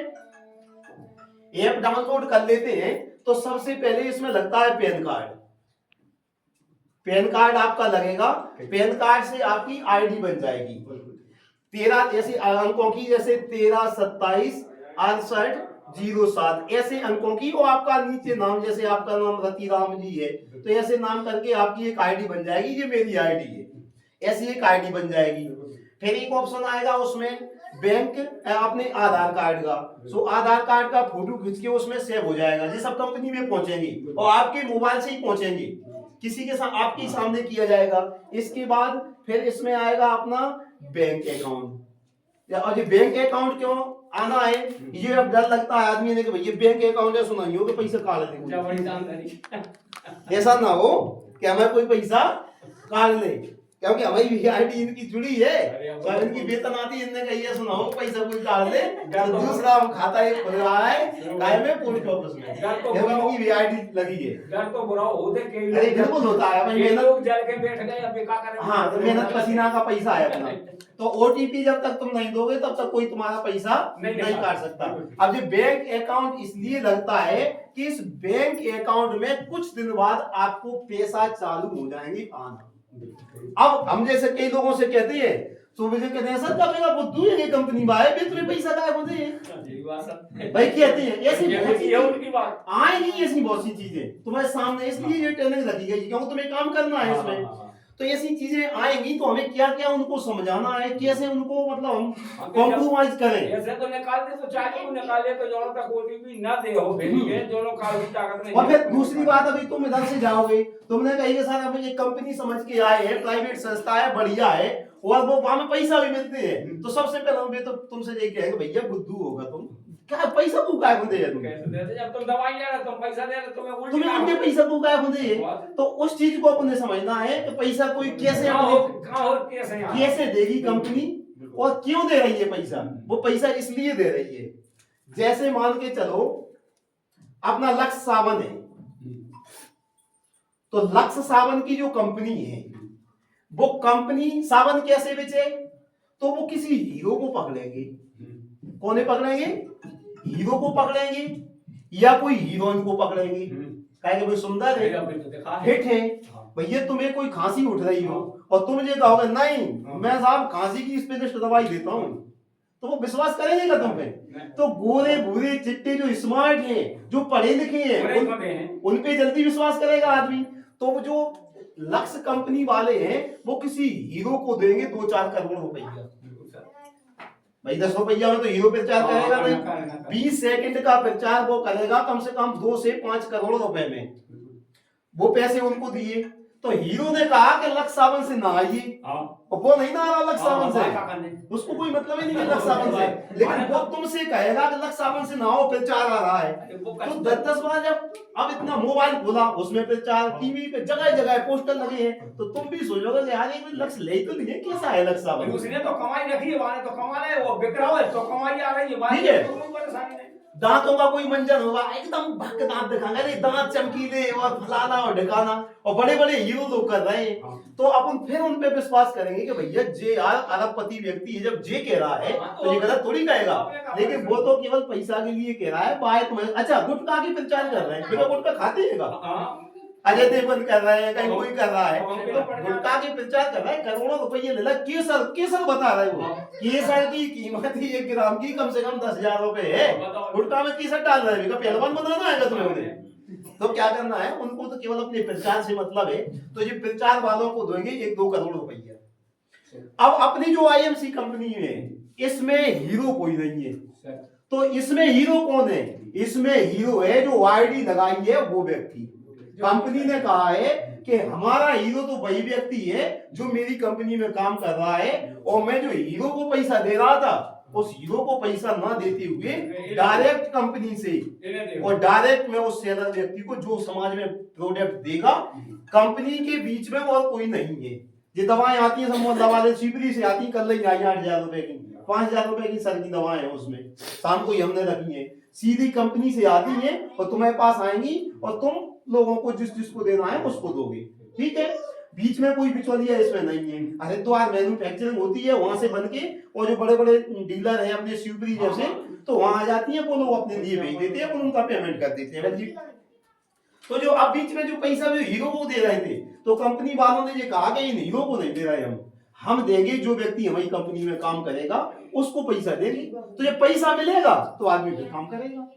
ऐप डाउनलोड कर लेते हैं तो सबसे पहले इसमें लगता है पैन कार्ड। पैन कार्ड आपका लगेगा, पैन कार्ड से आपकी आईडी बन जाएगी। 13 ऐसे अंकों की, जैसे 13 27 68 07 ऐसे अंकों की, और आपका नीचे नाम, जैसे आपका नाम रतिराम जी है तो ऐसे नाम करके आपकी एक आईडी बन जाएगी, ये मेरी आईडी है, ऐसी एक आईडी बन जाएगी। फिर एक ऑप्शन आएगा उसमें बैंक अपने आधार कार्ड का, सो आधार कार्ड का फोटो खींच के उसमें सेव हो जाएगा। ये सब कंपनी में पहुंचेंगी और आपके मोबाइल से ही पहुंचेंगी, किसी के साथ आपके सामने किया जाएगा। इसके बाद फिर इसमें आएगा अपना बैंक अकाउंट। और ये बैंक अकाउंट क्यों आना है, ये अब डर लगता है आदमी ने कि भैया बैंक अकाउंट है, सुना हो कि पैसा काट दे, ऐसा ना हो कि हमें कोई पैसा काट ले, क्योंकि हमारी आईडी इनकी जुड़ी है और इनकी वेतन आती है, इनने कही है सुना हो पैसा कोई काट ले, तो दूसरा खाता एक खुल रहा है काय में पोस्ट ऑफिस में, क्योंकि इनकी आईडी लगी है। डर तो बुरा होते के अरे बिल्कुल होता है भाई, मेहनत लोग जल के बैठ गए, अब क्या करें। हाँ तो मेहनत पसीना का पैसा है अपना, तो ओटीपी जब तक तुम नहीं दोगे तब तक कोई तुम्हारा पैसा नहीं काट सकता। अब ये बैंक अकाउंट इसलिए लगता है कि इस बैंक अकाउंट में कुछ दिन बाद आपको पैसा चालू हो जाएंगे आना। अब हम जैसे कई लोगों से कहते हैं, तो मुझे कहते हैं सर क्या मेरा बुद्धू है, ये कंपनी में आए तुम्हें पैसा गायब होते हैं भाई, कहते हैं ऐसी उनकी बात आएगी, ऐसी बहुत सी चीजें तुम्हारे सामने, इसलिए ये ट्रेनिंग रखी गई क्योंकि तुम्हें काम करना है इसमें। तो ऐसी चीजें आएंगी तो हमें क्या क्या उनको समझाना है, कैसे उनको मतलब हम कॉम्प्रोमाइज करें। ऐसे तो निकालते तो चाहिए वो निकाले तो दोनों तक ओटीपी ना दे हो भेजिए, दोनों काल की ताकत नहीं। और फिर दूसरी बात, अभी तुम इधर से जाओगे, तुमने कही के साथ अभी ये कंपनी समझ के आए हैं, प्राइवेट संस्था है, बढ़िया है, और वो वहां में पैसा भी मिलते हैं, तो सबसे पहले हम तो तुमसे यही कहेंगे भैया बुद्धू होगा तुम, क्या पैसा क्यों गायब होते हैं तुम, जब तुम दवाई ले रहे तुम पैसा दे रहे तुम्हें उनके पैसा क्यों गायब होते हैं। तो उस चीज को अपने समझना है कि पैसा कोई कैसे देगी कंपनी और क्यों दे रही है पैसा, वो पैसा इसलिए दे रही है। जैसे मान के चलो अपना लक्ष्य सावन है, तो लक्ष्य सावन की जो कंपनी है वो कंपनी सावन कैसे बेचे, तो वो किसी हीरो को पकड़ेंगे, कौन पकड़ेंगे, हीरो को पकड़ेंगे या कोई हीरोइन को पकड़ेंगे, कहेंगे भाई सुंदर है, हिट है भैया, तुम्हें कोई खांसी उठ रही हो और तुम ये कहोगे नहीं मैं साहब खांसी की स्पेशलिस्ट दवाई देता हूं, तो वो विश्वास करेंगे तुम पे। तो गोरे भूरे चिट्टे जो स्मार्ट हैं, जो पढ़े लिखे हैं, उन पे जल्दी विश्वास करेगा आदमी। तो वो जो लक्ष्य कंपनी वाले हैं वो किसी हीरो को देंगे 2-4 करोड़ रुपया। भाई 10 रुपया में तो हीरो प्रचार करेगा नहीं, 20 सेकंड का प्रचार वो करेगा कम से कम 2 से 5 करोड़ रुपए में, वो पैसे उनको दिए। तो हीरो ने कहा कि लक्ष्य सावन से नहाइए, और वो नहीं नहा रहा लक्ष्य सावन से, उसको कोई मतलब ही नहीं है लक्ष्य सावन से, लेकिन वो तुमसे कहेगा कि लक्ष्य सावन से नहाओ, प्रचार आ रहा है। तो 10-10 बार जब अब इतना मोबाइल खोला, उसमें प्रचार, टीवी पे जगह जगह पोस्टर लगे हैं, तो तुम भी सोचोगे कि यार ये लक्ष्य ले तो नहीं है, कैसा है लक्ष्य सावन। उसने तो कमाई रखी है, वाले तो कमा रहे, वो बिक रहा है तो कमाई आ रही है, ठीक है। तो कोई परेशानी नहीं। दांतों का कोई मंजन होगा, एकदम भक्क दांत दिखाएंगे, अरे दांत चमकीले और फलाना और ढकाना, और बड़े बड़े हीरो लोग कर रहे हैं। तो अपन फिर उन पे विश्वास करेंगे कि भैया जे यार अरबपति व्यक्ति है, जब जे कह रहा है तो ये गलत थोड़ी कहेगा, लेकिन वो तो केवल पैसा के लिए कह रहा है। बात में अच्छा गुटखा की प्रचार कर रहे हैं, बिना गुटखा खाते हैं, अजय देवगन कर रहे हैं, कहीं कोई कर रहा है, तो गुटखा की प्रचार कर रहा है, करोड़ों रुपये ले ला। केसर केसर बता रहे हो, केसर की कीमत ही 1 ग्राम की कम से कम 10,000 रुपए है, गुटखा में केसर डाल रहे हैं, पहलवान बनाना है तुम्हें। तो क्या करना है, उनको तो केवल अपने प्रचार से मतलब है, तो ये प्रचार वालों को देंगे 1-2 करोड़ रुपया। अब अपनी जो आईएमसी कंपनी है, इसमें हीरो कोई नहीं है, तो इसमें हीरो कौन है, इसमें हीरो है जो आईडी लगाई है वो व्यक्ति। कंपनी ने कहा है कि हमारा हीरो तो वही व्यक्ति है जो मेरी कंपनी में काम कर रहा है, और मैं जो हीरो को पैसा दे रहा था, उस हीरो को पैसा ना देते हुए डायरेक्ट कंपनी से, और डायरेक्ट में उस सेलर व्यक्ति को जो समाज में प्रोडक्ट देगा, कंपनी के बीच में और कोई नहीं है। ये दवाएं आती है सब वाले शिवरी से आती, कल ही आई 8,000 रुपए की, 5,000 रुपए की सर की दवाएं हैं, उसमें शाम को ही हमने रखी है, सीधी कंपनी से आती है और तुम्हारे पास आएंगी, और तुम लोगों को जिस जिसको देना है उसको दोगे, ठीक है। बीच में कोई बिचौलिया इसमें नहीं है। हरिद्वार मैन्युफैक्चरिंग होती है, वहां से बन के, और जो बड़े बड़े डीलर हैं अपने शिवपुरी जैसे, तो वहां आ जाती है, वो लोग अपने लिए भेज देते हैं, उनका पेमेंट कर देते हैं। तो जो अब बीच में जो पैसा जो हीरो को दे रहे थे, तो कंपनी वालों ने ये कहा कि इन हीरो को नहीं दे रहे हम देंगे, जो व्यक्ति हमारी कंपनी में काम करेगा उसको पैसा देंगे। तो जब पैसा मिलेगा तो आदमी फिर काम करेगा,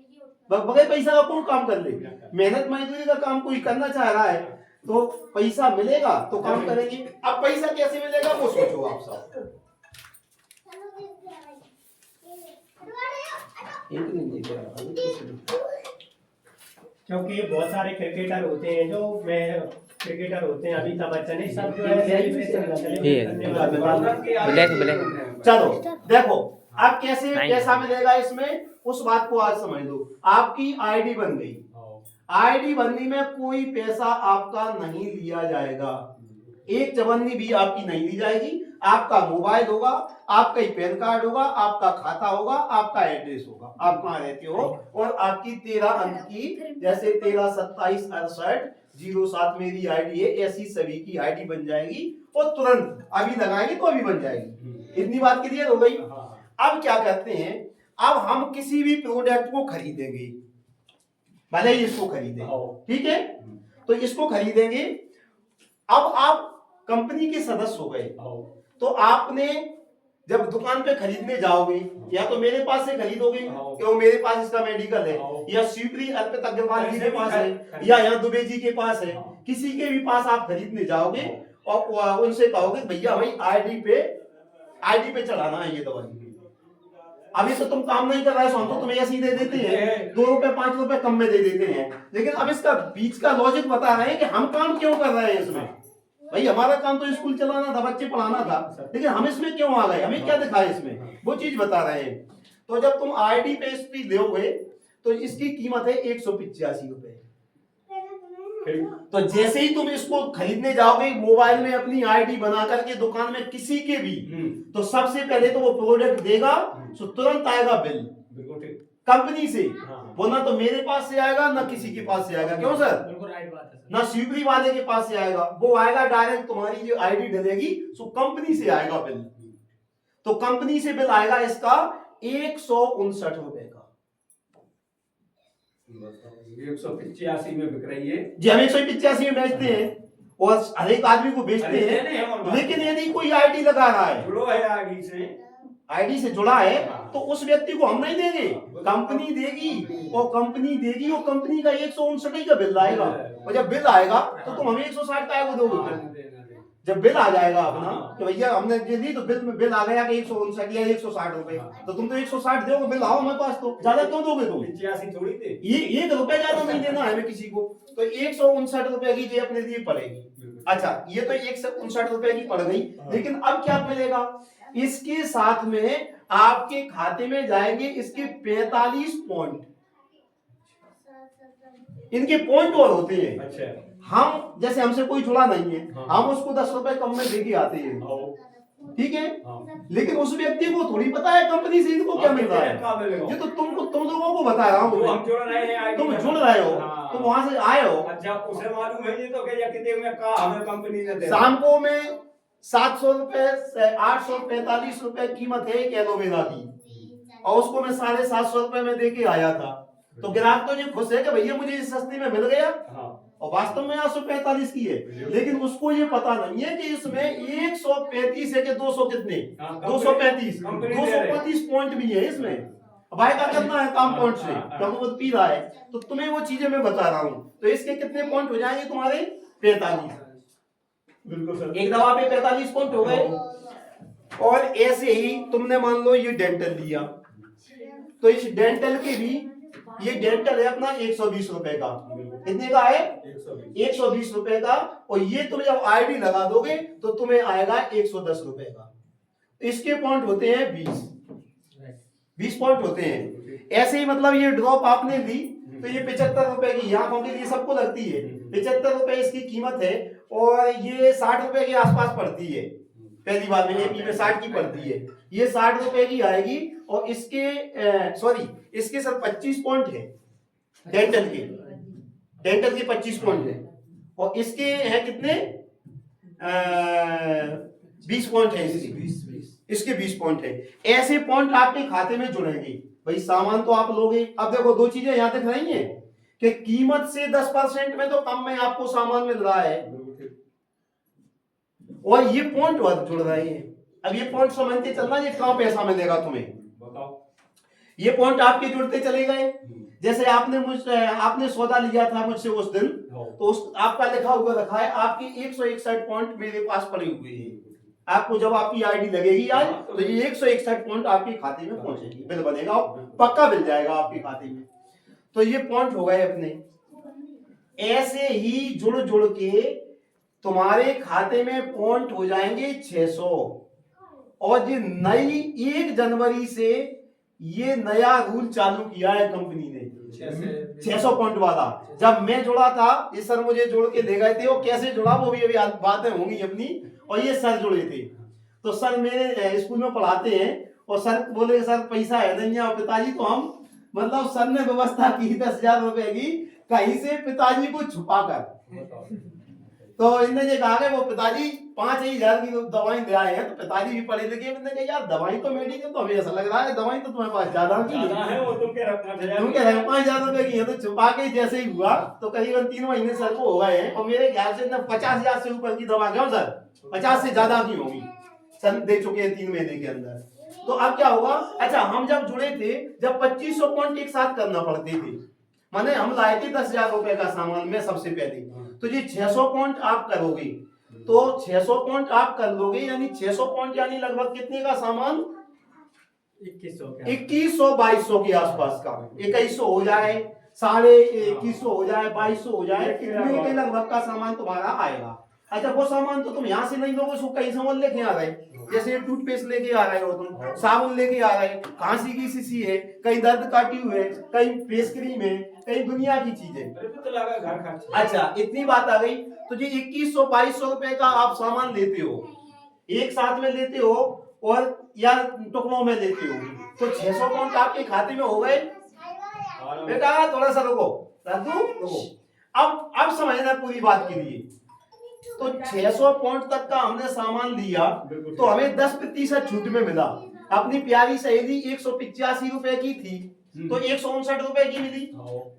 बगैर पैसा का कौन काम कर ले। मेहनत मजदूरी का काम कोई करना चाह रहा है तो पैसा मिलेगा तो काम करेंगे। अब पैसा कैसे मिलेगा वो सोचो आप सब। क्योंकि बहुत सारे क्रिकेटर होते हैं, जो मैं क्रिकेटर होते हैं, अमिताभ बच्चन है, सब जो है चलो देखो अब कैसा मिलेगा इसमें, उस बात को आज समझ लो। आपकी आईडी बन गई, आईडी बनने में कोई पैसा आपका नहीं लिया जाएगा, एक चवन्नी भी आपकी नहीं ली जाएगी। आपका मोबाइल होगा, आपका ही पैन कार्ड होगा, आपका खाता होगा, आपका एड्रेस होगा, आप कहाँ रहते हो, और आपकी 13 अंक की, जैसे 13 27 68 07 मेरी आईडी है, ऐसी सभी की आईडी बन जाएगी, और तुरंत अभी लगाएंगे तो अभी बन जाएगी। इतनी बात क्लियर हो गई। अब क्या करते हैं, अब हम किसी भी प्रोडक्ट को खरीदेंगे, भले ही इसको खरीदें, ठीक है, तो इसको खरीदेंगे। अब आप कंपनी के सदस्य हो गए, तो आपने जब दुकान पे खरीदने जाओगे, या तो मेरे पास से खरीदोगे क्यों, मेरे पास इसका मेडिकल है, या शिवपुरी अर्पित अग्रवाल जी के पास है, या यहाँ दुबे जी के पास है, किसी के भी पास आप खरीदने जाओगे और उनसे कहोगे भैया भाई आईडी पे चढ़ाना है ये दवाई। अभी तो तुम काम नहीं कर रहे हो, हम तो तुम्हें ऐसे ही दे देते हैं, 2 रुपए 5 रुपए कम में दे देते हैं, लेकिन अब इसका बीच का लॉजिक बता रहे हैं कि हम काम क्यों कर रहे हैं इसमें। भाई हमारा काम तो स्कूल चलाना था, बच्चे पढ़ाना था, लेकिन हम इसमें क्यों आ गए, हमें क्या दिखा इसमें, वो चीज बता रहे हैं। तो जब तुम आईडी पे इसकी दोगे तो इसकी कीमत है 185 रुपए। तो जैसे ही तुम इसको खरीदने जाओगे, मोबाइल में अपनी आईडी बना करके दुकान में किसी के भी, तो सबसे पहले तो वो प्रोडक्ट देगा, तो तुरंत आएगा बिल कंपनी से, वो ना तो मेरे पास से आएगा ना किसी के पास से आएगा। क्यों सर? बिल्कुल राइट बात है सर। ना शिवपुरी वाले के पास से आएगा, वो आएगा डायरेक्ट तुम्हारी जो आईडी डलेगी सो कंपनी से आएगा बिल। तो कंपनी से बिल आएगा इसका 159 रुपए का, 185 में बिक रही है जी। हम 185 में बेचते हैं और हर एक आदमी को बेचते हैं, लेकिन यदि कोई आईडी लगा रहा है, जुड़ो है आईडी से जुड़ा है, तो उस व्यक्ति को हम नहीं देंगे, कंपनी देगी, और कंपनी देगी, वो कंपनी का 159 का बिल आएगा, और जब बिल आएगा तो तुम हमें 160 का वो दोगे फिर। जब बिल आ जाएगा अपना कि भैया हमने ये दी, तो बिल में बिल आ गया कि 159 या 160 रुपए, तो तुम तो 160 दोगे, बिल आओ हमारे पास, तो ज्यादा क्यों दोगे तुम? 85 थोड़ी थे। ये 1 रुपए ज्यादा नहीं देना है हमें किसी को, तो 159 रुपए की जो अपने लिए पड़ेगी। अच्छा, ये तो 159 रुपए की पड़ गई, लेकिन अब क्या मिलेगा? इसके साथ में आपके खाते में जाएंगे इसके 45 पॉइंट, इनके पॉइंट और होते हैं। अच्छा, हम जैसे हमसे कोई जुड़ा नहीं है, हाँ। हम उसको 10 रुपए कम में देके आते हैं, ठीक है, हाँ। लेकिन उस व्यक्ति को थोड़ी पता है कंपनी से इनको क्या मिल रहा है। क्या मिलेगा? ये तो तुम लोगों को बता रहा हूँ, जो हम जुड़ रहे हैं आईडी तुम में। जुड़ रहे हो, हाँ। तुम वहां से आए हो। अच्छा, उसे मालूम है ये तो कि कितने में का हमें कंपनी ने दे शाम को में 700 रुपए 845 रुपए कीमत है एक एलोवेरा की, और उसको मैं 750 रुपए में देके आया था, तो ग्राहक तो ये खुश है कि भैया मुझे इस सस्ती में मिल गया, हाँ। और वास्तव में 845 की है, लेकिन उसको ये पता नहीं है कि इसमें 135 है कि 200 कितने, हाँ, 235 कंपनी दे रही। 235 पॉइंट भी है इसमें। अब वायदा करना है काम पॉइंट से, हाँ। क्योंकि वो पी रहा है, तो तुम्हें वो चीजें मैं बता रहा हूँ। तो इसके कितने पॉइंट हो जाएंगे तुम्हारे? 45। बिल्कुल सर। एक दवा पे 45 पॉइंट हो गए। और ऐसे ही तुमने मान लो ये डेंटल लिया, तो इस डेंटल के भी, ये डेंटल है अपना 120 रुपए का, कितने का है? 120 रुपए का, और ये तुम जब आईडी लगा दोगे तो तुम्हें आएगा 110 रुपए का। इसके पॉइंट होते हैं 20 पॉइंट होते हैं। ऐसे ही मतलब ये ड्रॉप आपने ली तो ये 75 रुपए की आंखों के लिए सबको लगती है, 75 रुपए इसकी कीमत है, और ये 60 रुपए के आसपास पड़ती है। पहली बार में एपी में 60 की पड़ती है, ये 60 रुपए की आएगी। और इसके सॉरी इसके सर 25 पॉइंट है डेंटल के 25 पॉइंट है, और इसके हैं कितने 20 पॉइंट है, इसके 20 पॉइंट है। ऐसे पॉइंट आपके खाते में जुड़ेंगे। भाई सामान तो आप लोगे, अब देखो दो चीजें यहाँ दिख रही हैं कि कीमत से 10% में तो कम में आपको सामान मिल रहा है, और ये पॉइंट जुड़ रहे हैं। अब ये पॉइंट समझते चलना, ये कहाँ पैसा मिलेगा तुम्हें, बताओ। ये पॉइंट आपके जुड़ते चले गए। जैसे आपने सौदा लिया था मुझसे उस दिन, तो उस आपका लिखा हुआ रखा है आपके 161 पॉइंट मेरे पास पड़े हुए हैं। आपको जब आपकी आईडी लगेगी आज, तो ये 161 पॉइंट आपके खाते में पहुंचेगी, बिल बनेगा और पक्का मिल जाएगा आपके खाते में। तो ये पॉइंट हो गए अपने। ऐसे ही जुड़ जुड़ के तुम्हारे खाते में पॉइंट हो जाएंगे 600, और ये नई 1 जनवरी से ये नया रूल चालू किया है कंपनी ने, 600 पॉइंट वाला। जब मैं जुड़ा था, ये सर मुझे जोड़ के ले गए थे, वो कैसे जुड़ा वो भी अभी बातें होंगी अपनी, और ये सर जुड़े थे। तो सर मेरे स्कूल में पढ़ाते हैं, और सर बोले सर पैसा है नहीं है, और पिताजी तो हम मतलब सर ने व्यवस्था की 10,000 रुपए की कहीं से पिताजी को छुपा कर। तो इनने ये कहा कि वो पिताजी 5,000 की दवाई ले आए हैं, तो पिताजी भी पढ़े लिखे, मैंने कहा यार दवाई तो मेडिकल तो हमें ऐसा लग रहा है दवाई तो तुम्हारे पास ज्यादा की है, वो तुम कह रहे तुम कह रहे 5,000 रुपए की है। तो छुपा के जैसे ही हुआ तो करीबन 3 महीने सर को हो गए हैं, और मेरे ख्याल से 50,000 से ऊपर की दवा क्यों सर 50 से ज्यादा की होगी सर दे चुके हैं 3 महीने के अंदर। तो अब क्या हुआ, अच्छा हम जब जुड़े थे, जब 2500 पॉइंट एक साथ करना पड़ते थे, माने हम लाए थे 10,000 रुपए का सामान में सबसे पहले, तो ये 600 पॉइंट आप करोगे, तो 600 पॉइंट आप कर लोगे, यानी 600 पॉइंट यानी लगभग कितने का सामान, 2100-2200 के आसपास का, 2100 हो जाए, 2150 हो जाए, 2200 हो जाए, इतने के लगभग का सामान तुम्हारा आएगा। अच्छा वो सामान तो तुम यहाँ से नहीं लोगे, उसको कहीं सामान लेके आ रहे, जैसे टूथपेस्ट लेके आ रहे हो तुम, साबुन लेके आ रहे, खांसी की शीशी है, कहीं दर्द का ट्यूब है, कहीं फेस क्रीम है, कहीं दुनिया की चीजें। अच्छा इतनी बात आ गई, तो ये 2100-2200 रुपए का आप सामान लेते हो, एक साथ में लेते हो और या टुकड़ों में लेते हो, तो 600 पॉइंट आपके खाते में हो गए। बेटा थोड़ा सा रुको, अब समझना पूरी बात के लिए। तो 600 पॉइंट तक का हमने सामान लिया, तो हमें 10% छूट में मिला। अपनी प्यारी सहेली 185 रुपए की थी, तो 159 रुपए की मिली,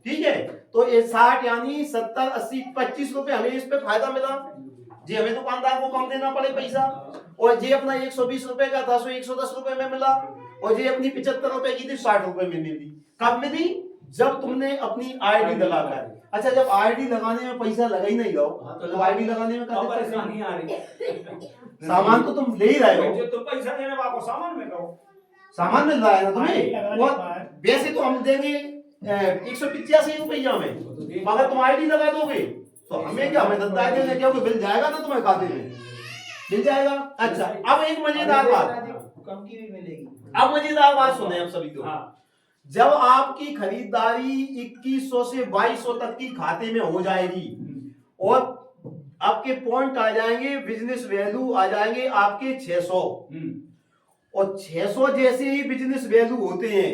ठीक है। तो ये 60 यानी 70, 80, 25 रुपए हमें इस पे फायदा मिला जी, हमें दुकानदार को कम देना पड़े पैसा। और ये अपना 120 रुपए का था, सो 110 रुपए में मिला। और ये अपनी 75 रुपए की थी 60 रुपए में मिली। कब मिली? जब तुमने अपनी आईडी लगाकर। अच्छा, जब आईडी लगाने में पैसा लगा ही नहीं रहो तो आईडी लगाने में अब कहाँ परेशानी आ रही। सामान तो तुम ले ही रहे हो, जो तो पैसा देने वाला को सामान में कहो। सामान मिल रहा है ना आईडी तुम्हें। लगाने वो के बाद- वैसे तो हम देंगे 185 रुपया में, मगर तुम आईडी लगा दोगे तो हमें क्या, हमें 10 देने, क्योंकि बिल जाएगा ना तुम्हें खाते में, मिल जाएगा। अच्छा, अब एक मजेदार बात, कम की भी मिलेगी। अब मजेदार बात सुने आप सभी लोग। हाँ। जब आपकी खरीदारी 2100 से 2200 तक की खाते में हो जाएगी और आपके पॉइंट आ जाएंगे, बिजनेस वैल्यू आ जाएंगे आपके 600, और 600 जैसे ही बिजनेस वैल्यू होते हैं,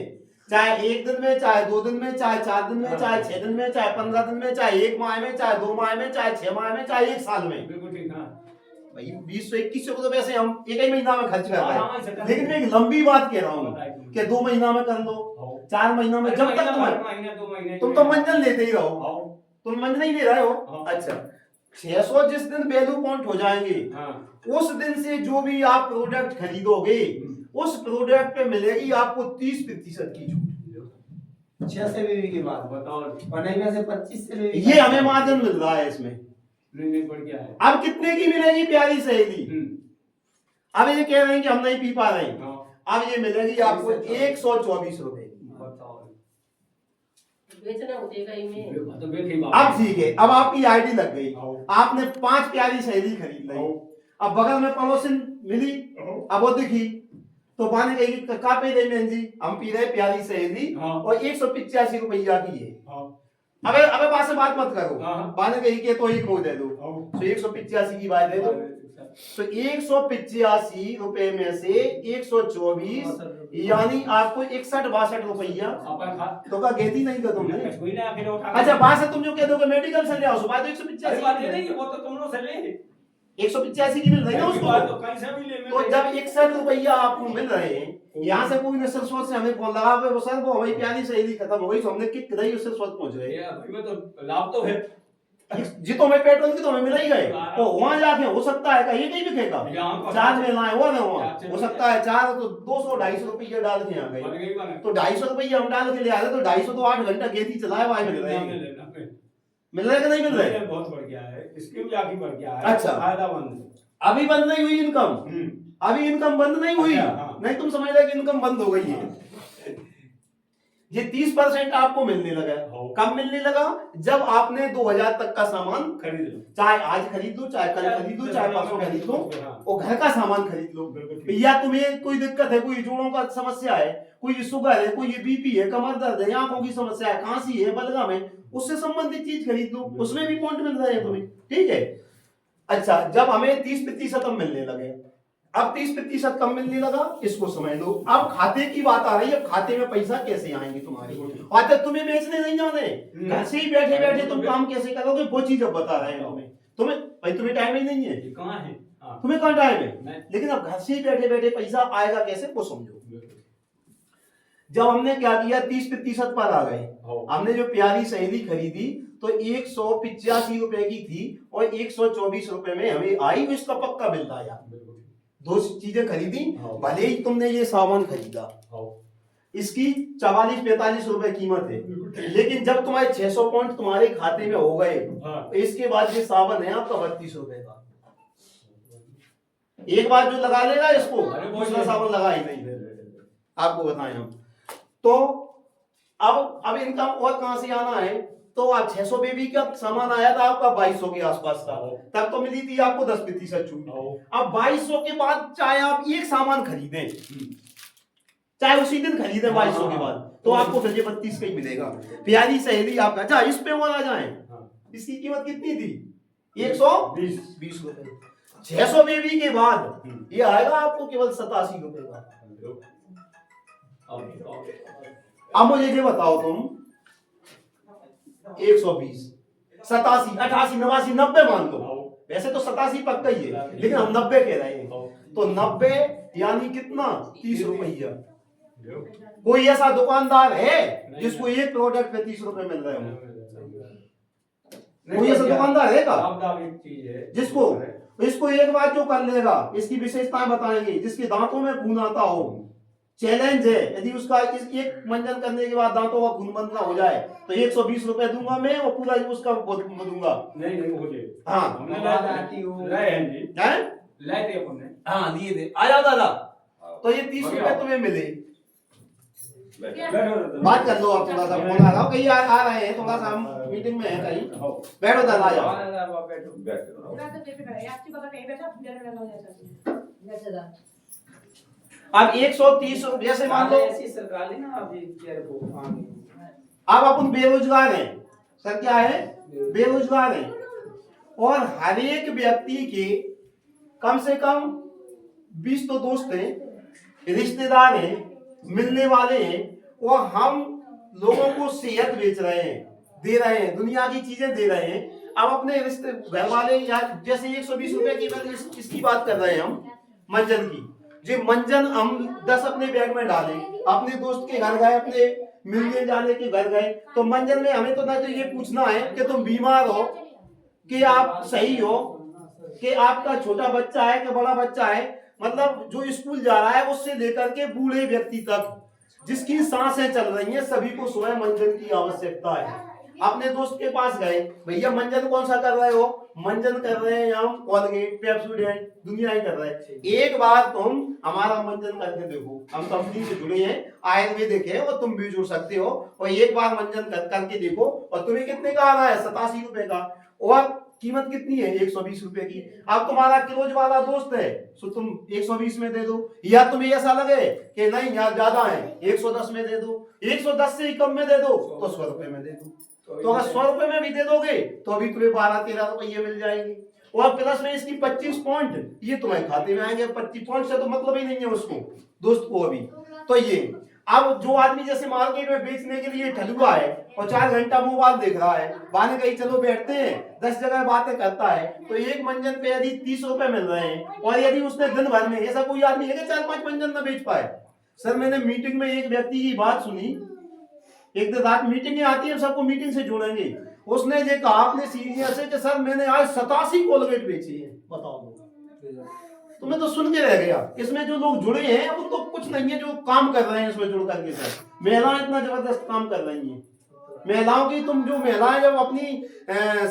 चाहे एक दिन में, चाहे 2 दिन में, चाहे 4 दिन में, चाहे 6 दिन में, चाहे 15 दिन में, चाहे 1 माह में, चाहे 2 माह में, चाहे 6 माह में, चाहे 1 साल में। बिल्कुल ठीक। हाँ भाई 20-2100 को तो वैसे हम एक ही महीना में खर्च कर रहे हाँ, हैं, ऐसा कर लेकिन मैं एक लंबी बात कह रहा हूँ कि 2 महीना में कर लो, 4 महीना में, जब तक महीने 2 महीने तुम तो मंजन लेते ही रहो, हाँ। तुम मंजन ही ले रहे हो। हाँ। अच्छा, 600 जिस दिन वैल्यू पॉइंट हो जाएंगे, हाँ। उस दिन से जो भी आप प्रोडक्ट खरीदोगे उस प्रोडक्ट पे मिलेगी आपको 30% की छूट। 6 से बीवी के बाद बताओ। और नहीं में से 25 से बीवी। ये हमें मार्जिन मिल रहा है इसमें। नहीं बढ़ गया है। अब कितने की मिलेगी प्यारी सहेली? अब ये कह रहे हैं कि हम नहीं पी पा रहे हैं, हाँ। अब ये मिलेगी आपको 124 रुपए की। बताओ। बेचना हो देगा ही में। तो बेच अब ठीक है, अब आपकी आईडी लग गई, हाँ। आपने 5 प्यारी सहेली खरीद ली, हाँ। अब बगल में पड़ोसन मिली, अब वो दिखी तो पानी कहेगी का पे दे बहन जी, हम पी रहे प्यारी सहेली हाँ। और 185 रुपया की है। हाँ। अबे अबे बात से बात मत करो, हाँ। पानी कही के तो ही खो दे दो, हाँ। तो 185 की बात दे दो, तो 185 रुपए में से 124 यानी आपको 61-62 रुपया अपन खा तो का गेती नहीं कर तुमने। कोई ना फिर उठा। अच्छा, बात से तुम जो कह दोगे मेडिकल से ले आओ, सुबह तो अरे 185 बात ये नहीं है, वो तो तुम लोग से ले 185 की मिल रही है उसको, बात तो कहीं से भी ले तो जब 61 रुपया आपको मिल रहे हैं, यहाँ से कोई नसर सोच से हमें फोन लगा वो सर वो हमारी प्यारी सहेली खत्म हो गई, तो हमने किक कराई उससे सोच पहुंच गए भाई में तो लाभ तो है। जितों में पेट्रोल की तो हमें मिल ही गए, तो वहां जाके हो सकता है कहीं नहीं बिकेगा, यहाँ चार्ज में लाए हुआ ना वहाँ हो सकता है, चार तो 200-250 रुपया डाल के आ गए, बन गई बन तो 250 रुपया हम डाल के ले आ रहे, तो 250 तो 8 घंटा गेती चलाए भाई मिल रहे हैं, मिल रहे कि नहीं मिल रहे? बहुत बढ़ गया है, स्कीम जाके बढ़ गया है। अच्छा। फायदामंद। अभी बंद नहीं हुई इनकम, अभी इनकम बंद नहीं हुई, अच्छा, हाँ। नहीं तुम समझ रहे कि इनकम बंद हो गई है। ये 30% आपको मिलने लगा, हाँ। कब मिलने लगा? जब आपने 2000 तक का सामान खरीद लो, चाहे आज खरीद लो, चाहे कल खरीद लो, चाहे परसों खरीद लो, हाँ। और घर का सामान खरीद लो। बिल्कुल। या तुम्हें कोई दिक्कत है, कोई जोड़ों का समस्या है, कोई शुगर है, कोई बीपी है, कमर दर्द है, आंखों की समस्या है, खांसी है, बलगम है, उससे संबंधित चीज खरीद लो, उसमें भी पॉइंट मिल रहे हैं तुम्हें, ठीक है। अच्छा, जब हमें 30% अब मिलने लगे, अब 30% कम मिलने लगा, इसको समझ लो। अब खाते की बात आ रही है, खाते में पैसा कैसे आएंगे तुम्हारे, और जब तुम्हें बेचने नहीं जाने, घर से ही बैठे बैठे तुम काम कैसे करोगे, वो चीज अब बता रहे हैं तुम्हें भाई तुम्हें टाइम ही नहीं है, कहाँ है? हाँ। तुम्हें कहाँ टाइम है, नहीं। लेकिन अब घर से ही बैठे बैठे पैसा आएगा कैसे वो समझो। जब हमने क्या किया, 30% पर आ गए, हमने जो प्यारी सहेली खरीदी तो 185 रुपए की थी और 124 रुपए में हमें आई, इसका पक्का बिल आया। दो चीजें खरीदी, भले ही तुमने ये सामान खरीदा, इसकी 44-45 रुपए कीमत है, लेकिन जब तुम्हारे 600 पॉइंट तुम्हारे खाते में हो गए, तो इसके बाद ये सावन है आपका 32 रुपए का। एक बार जो लगा लेगा इसको, दूसरा सावन लगा ही नहीं, आपको बताएं हम। तो अब इनकम और कहां से आना है, तो आप 600 बेबी का सामान आया था आपका 2200 के आसपास था, तब तो मिली थी आपको 10% छूट। अब 2200 के बाद चाहे आप एक सामान खरीदें, चाहे उसी दिन खरीदें 2200 के बाद, तो आपको फिर ये 32 का ही मिलेगा। प्यारी सहेली आपका, अच्छा इस पे और आ जाए, इसकी कीमत कितनी थी? 120 रुपए। 600 बेबी के बाद ये आएगा आपको केवल 87 रुपए का। अब मुझे ये बताओ तुम, 120, 87, 88, 89, 90 मान लो, वैसे तो 87 पक्का ही है, लेकिन हम 90 कह रहे हैं, तो 90 यानी कितना? 30 रुपया। कोई ऐसा दुकानदार है जिसको एक प्रोडक्ट पे 30 रुपए मिल रहे हो? कोई ऐसा दुकानदार है का जिसको, इसको एक बार जो कर लेगा, इसकी विशेषताएं बताएंगे, जिसके दांतों में खून आता हो, चैलेंज है, यदि उसका इस एक मंजन करने के बाद दांतों का खून बंद ना हो जाए तो 120 रुपए दूंगा मैं और पूरा उसका दूंगा। नहीं नहीं हो जाए। हाँ हमने आवाज आती हो। लाए हैं जी, हैं? लाए थे अपन ने। हाँ दिए थे, आ जाओ दादा। तो ये 30 रुपए तुम्हें मिले। बात कर लो आप, थोड़ा सा फोन आ रहा हो, कहीं आ रहे हैं, थोड़ा सा हम मीटिंग में है कहीं। बैठो दादा, आ जाओ। पूरा तो पेपर है आपकी बगल में बैठा पूरा लगा हो जाता है। अब 130 रुपये से मान लो ऐसी सरकार है ना, आप ये कह रहे हो अब अपन बेरोजगार हैं सर, क्या है बेरोजगार हैं, और हर एक व्यक्ति के कम से कम 20 तो दोस्त हैं, रिश्तेदार हैं, मिलने वाले हैं, और हम लोगों को सेहत बेच रहे हैं, दे रहे हैं, दुनिया की चीजें दे रहे हैं। अब अपने रिश्ते घर वाले या जैसे 120 रुपए की मैंने इसकी बात कर रहे हैं हम मंजन की, जो मंजन हम 10 अपने बैग में डाले, अपने दोस्त के घर गए, अपने मिलने जाने के घर गए, तो मंजन में हमें तो ना तो ये पूछना है कि तुम बीमार हो, कि आप सही हो, कि आपका छोटा बच्चा है कि बड़ा बच्चा है, मतलब जो स्कूल जा रहा है उससे लेकर के बूढ़े व्यक्ति तक जिसकी सांसें चल रही हैं, सभी को स्वयं मंजन की आवश्यकता है। अपने दोस्त के पास गए, भैया मंजन कौन सा कर रहे हो? मंजन कर रहे हैं हम कोलगेट, पेप्सोडेंट, दुनिया ही कर रहे हैं। एक बार तुम हमारा मंजन करके देखो, हम कंपनी से जुड़े हैं, आयुर्वेदिक है, और तुम भी जुड़ सकते हो, और एक बार मंजन करके देखो, और तुम्हें कितने का आ रहा है? 87 रुपए का, और कीमत कितनी है? 120 रुपए की। अब तुम्हारा क्लोज वाला दोस्त है तो तुम 120 में दे दो, या तुम्हें ऐसा लगे कि नहीं यार ज्यादा है 110 में दे दो, 110 से ही कम में दे दो तो 100 रुपए में दे दो। तो अगर 100 रुपए में भी दे दोगे तो अभी तुम्हें 12-13 रुपये मिल जाएंगे, और प्लस में इसकी 25 पॉइंट ये तुम्हारे खाते में आएंगे। 25 पॉइंट से तो मतलब ही नहीं है उसको, दोस्त को अभी। तो ये अब जो आदमी जैसे मार्केट में बेचने के लिए ठलुआ है और 4 घंटा मोबाइल देख रहा है, बाने कहीं चलो बैठते हैं, 10 जगह बातें करता है, तो एक मंजन पे यदि 30 रुपए मिल रहे हैं, और यदि उसने दिन भर में, ऐसा कोई आदमी है कि 4-5 मंजन न बेच पाए? सर मैंने मीटिंग में एक व्यक्ति की बात सुनी, एक दिन रात मीटिंगें आती है, सबको मीटिंग से जोड़ेंगे, उसने ये कहा अपने सीनियर से कि सर मैंने आज 87 कोलगेट बेची है। बताओ, तो मैं तो सुन के रह गया। इसमें जो लोग जुड़े हैं वो तो कुछ नहीं है, जो काम कर रहे हैं इसमें जुड़ करके सर, महिलाएं इतना जबरदस्त काम कर रही हैं। महिलाओं की, तुम जो महिलाएं जब अपनी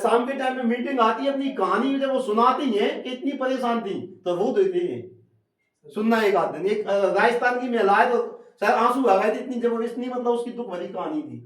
शाम के टाइम में मीटिंग आती है, अपनी कहानी जब वो सुनाती हैं कि इतनी परेशान थी, तो रो देती हैं। सुनना एक आध दिन, एक राजस्थान की महिला है, तो सर आंसू आ गए थे, इतनी जबरदस्त, नहीं मतलब उसकी दुख भरी कहानी थी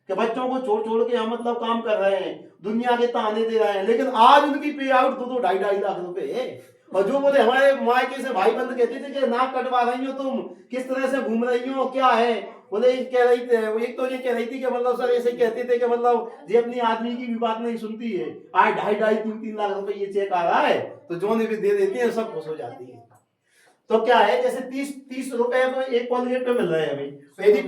कि बच्चों को छोड़ छोड़ के हम मतलब काम कर रहे हैं, दुनिया के ताने दे रहे हैं, लेकिन आज उनकी पे आउट 2-2 लाख रुपए है। और जो बोले हमारे मायके से भाई बंद कहते थे कि नाक कटवा रही हो तुम, किस तरह से घूम रही हो, क्या है? बोले कह रही थी, एक तो ये कह रही थी कि मतलब सर ऐसे कहते थे कि मतलब ये अपनी आदमी की भी बात नहीं सुनती है, आज 2.5-3 लाख रुपए ये चेक आ रहा है, तो जो ने भी दे देते हैं, सब खुश हो जाती है। तो क्या है, जैसे 30 रुपए तो एक कोलगेट पे मिल रहे हैं अभी, तो यदि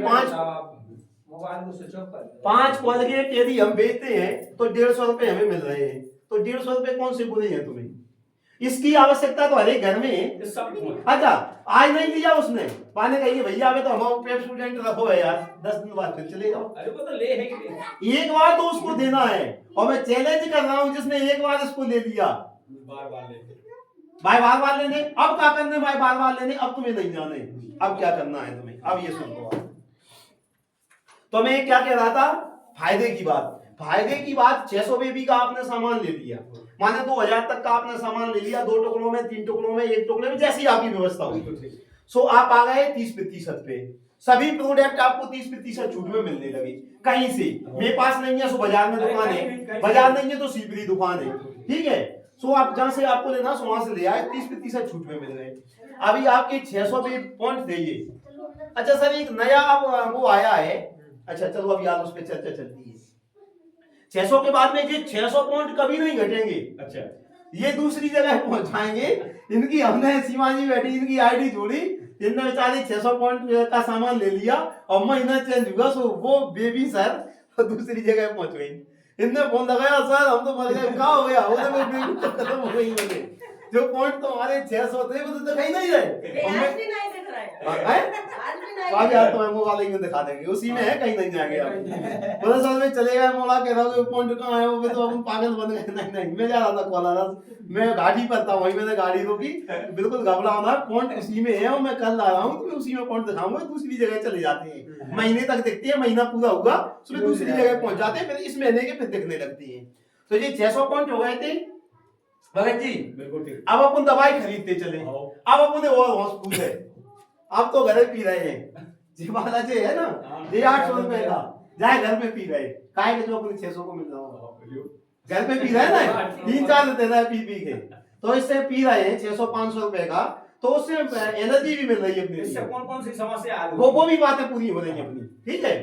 5 कोलगेट यदि हम बेचते हैं तो 150 रुपए हमें मिल रहे हैं, तो 150 रुपए कौन से बुरे हैं तुम्हें? इसकी आवश्यकता तो हर एक घर में है। अच्छा आज नहीं दिया उसने, पाने कहिए भैया अबे तो हमारा पेप्सोडेंट रखो है यार, 10 दिन बाद फिर चले जाओ। अरे वो तो ले है कि एक बार तो उसको देना है, और मैं चैलेंज कर रहा हूं जिसने एक बार इसको ले लिया, बार लेते भाई बार लेने, अब क्या करने भाई बार लेने, अब तुम्हें नहीं जाने, अब क्या करना है तुम्हें, अब ये सुन लो। तो मैं क्या कह रहा था, फायदे की बात। फायदे की बात, 600 बेबी का आपने सामान ले लिया, माने 2000 तक का आपने सामान ले लिया, 2 टुकड़ों में, 3 टुकड़ों में, 1 टुकड़े में, जैसी आपकी व्यवस्था हुई। सो आप आ गए 30% पे, सभी प्रोडक्ट आपको 30% छूट में मिलने लगे कहीं से। मेरे पास नहीं है सो बाजार में दुकान है, बाजार नहीं है तो सीपरी दुकान है, ठीक है। सो आप जहां से आपको लेना सो वहां से ले आए, 30% छूट में मिल गए। अभी आपके 600 पॉइंट देइए। अच्छा सर एक नया अब वो आया है, अच्छा चलो अभी आज उस पर चर्चा चलती है। 600 के बाद में ये 600 पॉइंट कभी नहीं घटेंगे। अच्छा ये दूसरी जगह पहुंचाएंगे। इनकी हमने सीमा जी बैठी, इनकी आईडी जोड़ी, इनने बेचारी 600 पॉइंट का सामान ले लिया और महीना चेंज हुआ, सो वो बेबी सर दूसरी जगह पहुंच गई। इनने फोन लगाया, सर हम तो मर गए, क्या हो गया? वो तो बेबी तो खत्म हो गई मुझे, जो पॉइंट तो हमारे 600 थे वो तो कहीं नहीं रहे। आज भी नहीं दिख रहा है, आज भी आज यार तुम्हें मोबाइल में दिखा देंगे, उसी में है, कहीं नहीं जाएंगे आप। मतलब समझ में चलेगा, मोला कह रहा हूँ पॉइंट कहाँ है, वो भी तो अपन पागल बन गए। नहीं नहीं, मैं जा रहा था कोलारस, मैं गाड़ी पर था, वहीं मैंने गाड़ी रोकी, बिल्कुल घबराना है, पॉइंट उसी में है और मैं कल आ रहा हूँ, तो मैं उसी में पॉइंट दिखाऊंगा। दूसरी जगह चले जाते हैं, महीने तक दिखती है, महीना पूरा हुआ उसमें दूसरी जगह पहुंच जाते हैं, फिर इस महीने के फिर दिखने लगती है। तो ये 600 पॉइंट हो गए थे भगत जी। बिल्कुल ठीक। अब अपन दवाई खरीदते चले, अब अपन और हॉस्पिटल है, अब तो घर पी रहे हैं जी वाला जे है ना, ये 800 रुपए का जाए घर में पी रहे, काहे के जो अपने 600 को मिल रहा हो, घर पे पी रहे हैं ना, 3-4 देते हैं पी के, तो इससे पी रहे हैं 600-500 रुपए का, तो उससे एनर्जी भी मिल रही है अपनी। इससे कौन कौन सी समस्या आ रही वो भी बातें पूरी हो रही है अपनी, ठीक है,